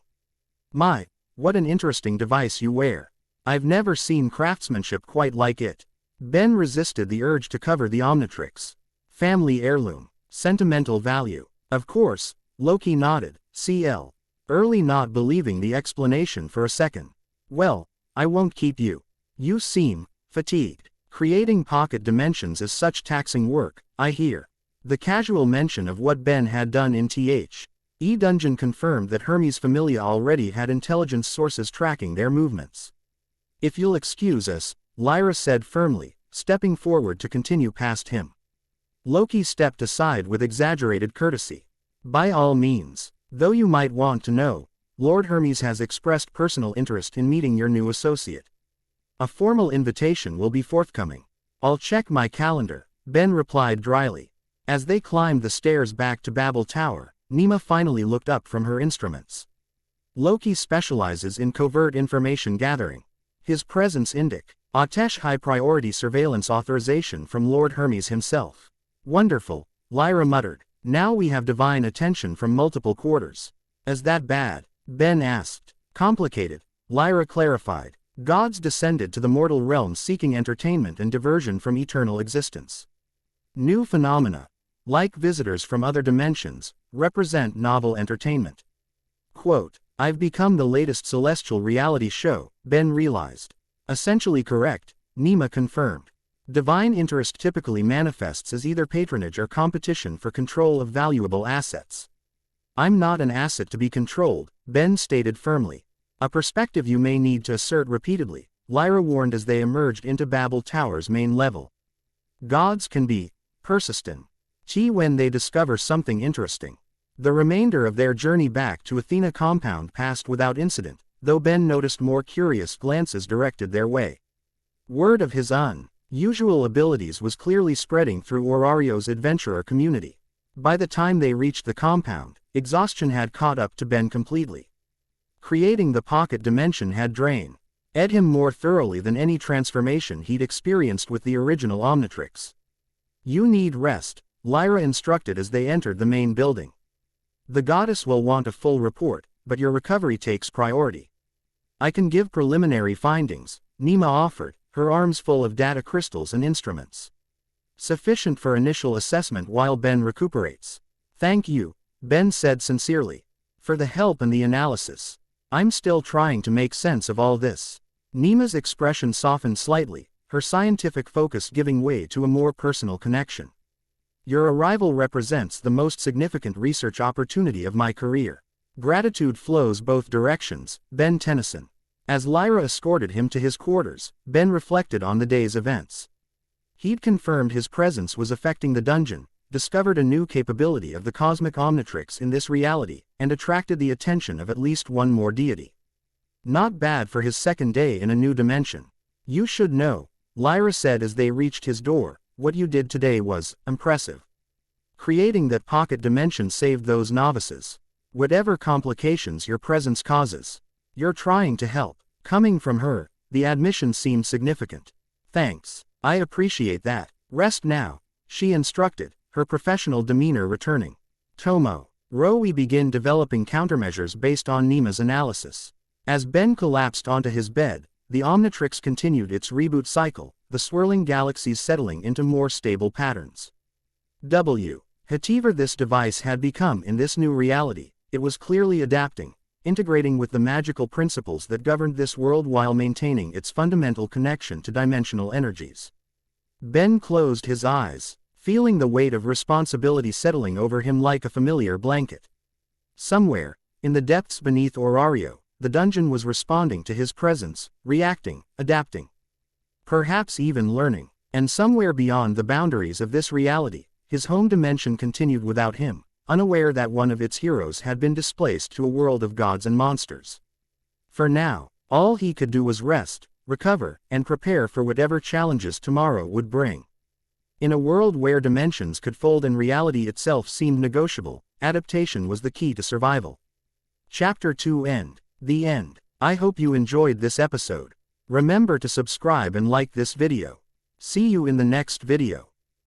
My, what an interesting device you wear. I've never seen craftsmanship quite like it. Ben resisted the urge to cover the Omnitrix. Family heirloom. Sentimental value. Of course, Loki nodded, CL. Early not believing the explanation for a second. Well, I won't keep you. You seem fatigued. Creating pocket dimensions is such taxing work, I hear. The casual mention of what Ben had done in the dungeon confirmed that Hermes Familia already had intelligence sources tracking their movements. If you'll excuse us, Lyra said firmly, stepping forward to continue past him. Loki stepped aside with exaggerated courtesy. By all means, though you might want to know, Lord Hermes has expressed personal interest in meeting your new associate. A formal invitation will be forthcoming. I'll check my calendar, Ben replied dryly. As they climbed the stairs back to Babel Tower, Nema finally looked up from her instruments. Loki specializes in covert information gathering. His presence indicates high-priority surveillance authorization from Lord Hermes himself. Wonderful, Lyra muttered. Now we have divine attention from multiple quarters. Is that bad? Ben asked. Complicated, Lyra clarified. Gods descended to the mortal realm seeking entertainment and diversion from eternal existence. New phenomena, like visitors from other dimensions, represent novel entertainment. Quote, I've become the latest celestial reality show, Ben realized. Essentially correct, Nema confirmed. Divine interest typically manifests as either patronage or competition for control of valuable assets. I'm not an asset to be controlled, Ben stated firmly. A perspective you may need to assert repeatedly, Lyra warned as they emerged into Babel Tower's main level. Gods can be persistent when they discover something interesting. The remainder of their journey back to Athena compound passed without incident, though Ben noticed more curious glances directed their way. Word of his unusual abilities was clearly spreading through Orario's adventurer community. By the time they reached the compound, exhaustion had caught up to Ben completely. Creating the pocket dimension had drained him more thoroughly than any transformation he'd experienced with the original Omnitrix. You need rest, Lyra instructed as they entered the main building. The goddess will want a full report, but your recovery takes priority. I can give preliminary findings, Nema offered, her arms full of data crystals and instruments. Sufficient for initial assessment while Ben recuperates. Thank you, Ben said sincerely, for the help and the analysis. I'm still trying to make sense of all this. Nema's expression softened slightly, her scientific focus giving way to a more personal connection. Your arrival represents the most significant research opportunity of my career. Gratitude flows both directions, Ben Tennyson. As Lyra escorted him to his quarters, Ben reflected on the day's events. He'd confirmed his presence was affecting the dungeon, discovered a new capability of the cosmic Omnitrix in this reality, and attracted the attention of at least one more deity. Not bad for his second day in a new dimension. You should know, Lyra said as they reached his door, what you did today was impressive. Creating that pocket dimension saved those novices. Whatever complications your presence causes, you're trying to help. Coming from her, the admission seemed significant. Thanks, I appreciate that. Rest now, she instructed, her professional demeanor returning. We begin developing countermeasures based on Nema's analysis. As Ben collapsed onto his bed, the Omnitrix continued its reboot cycle, the swirling galaxies settling into more stable patterns. Whatever this device had become in this new reality, it was clearly adapting, integrating with the magical principles that governed this world while maintaining its fundamental connection to dimensional energies. Ben closed his eyes, feeling the weight of responsibility settling over him like a familiar blanket. Somewhere, in the depths beneath Orario, the dungeon was responding to his presence, reacting, adapting. Perhaps even learning. And somewhere beyond the boundaries of this reality, his home dimension continued without him, unaware that one of its heroes had been displaced to a world of gods and monsters. For now, all he could do was rest, recover, and prepare for whatever challenges tomorrow would bring. In a world where dimensions could fold and reality itself seemed negotiable, adaptation was the key to survival. Chapter 2 End. The end. I hope you enjoyed this episode. Remember to subscribe and like this video. See you in the next video.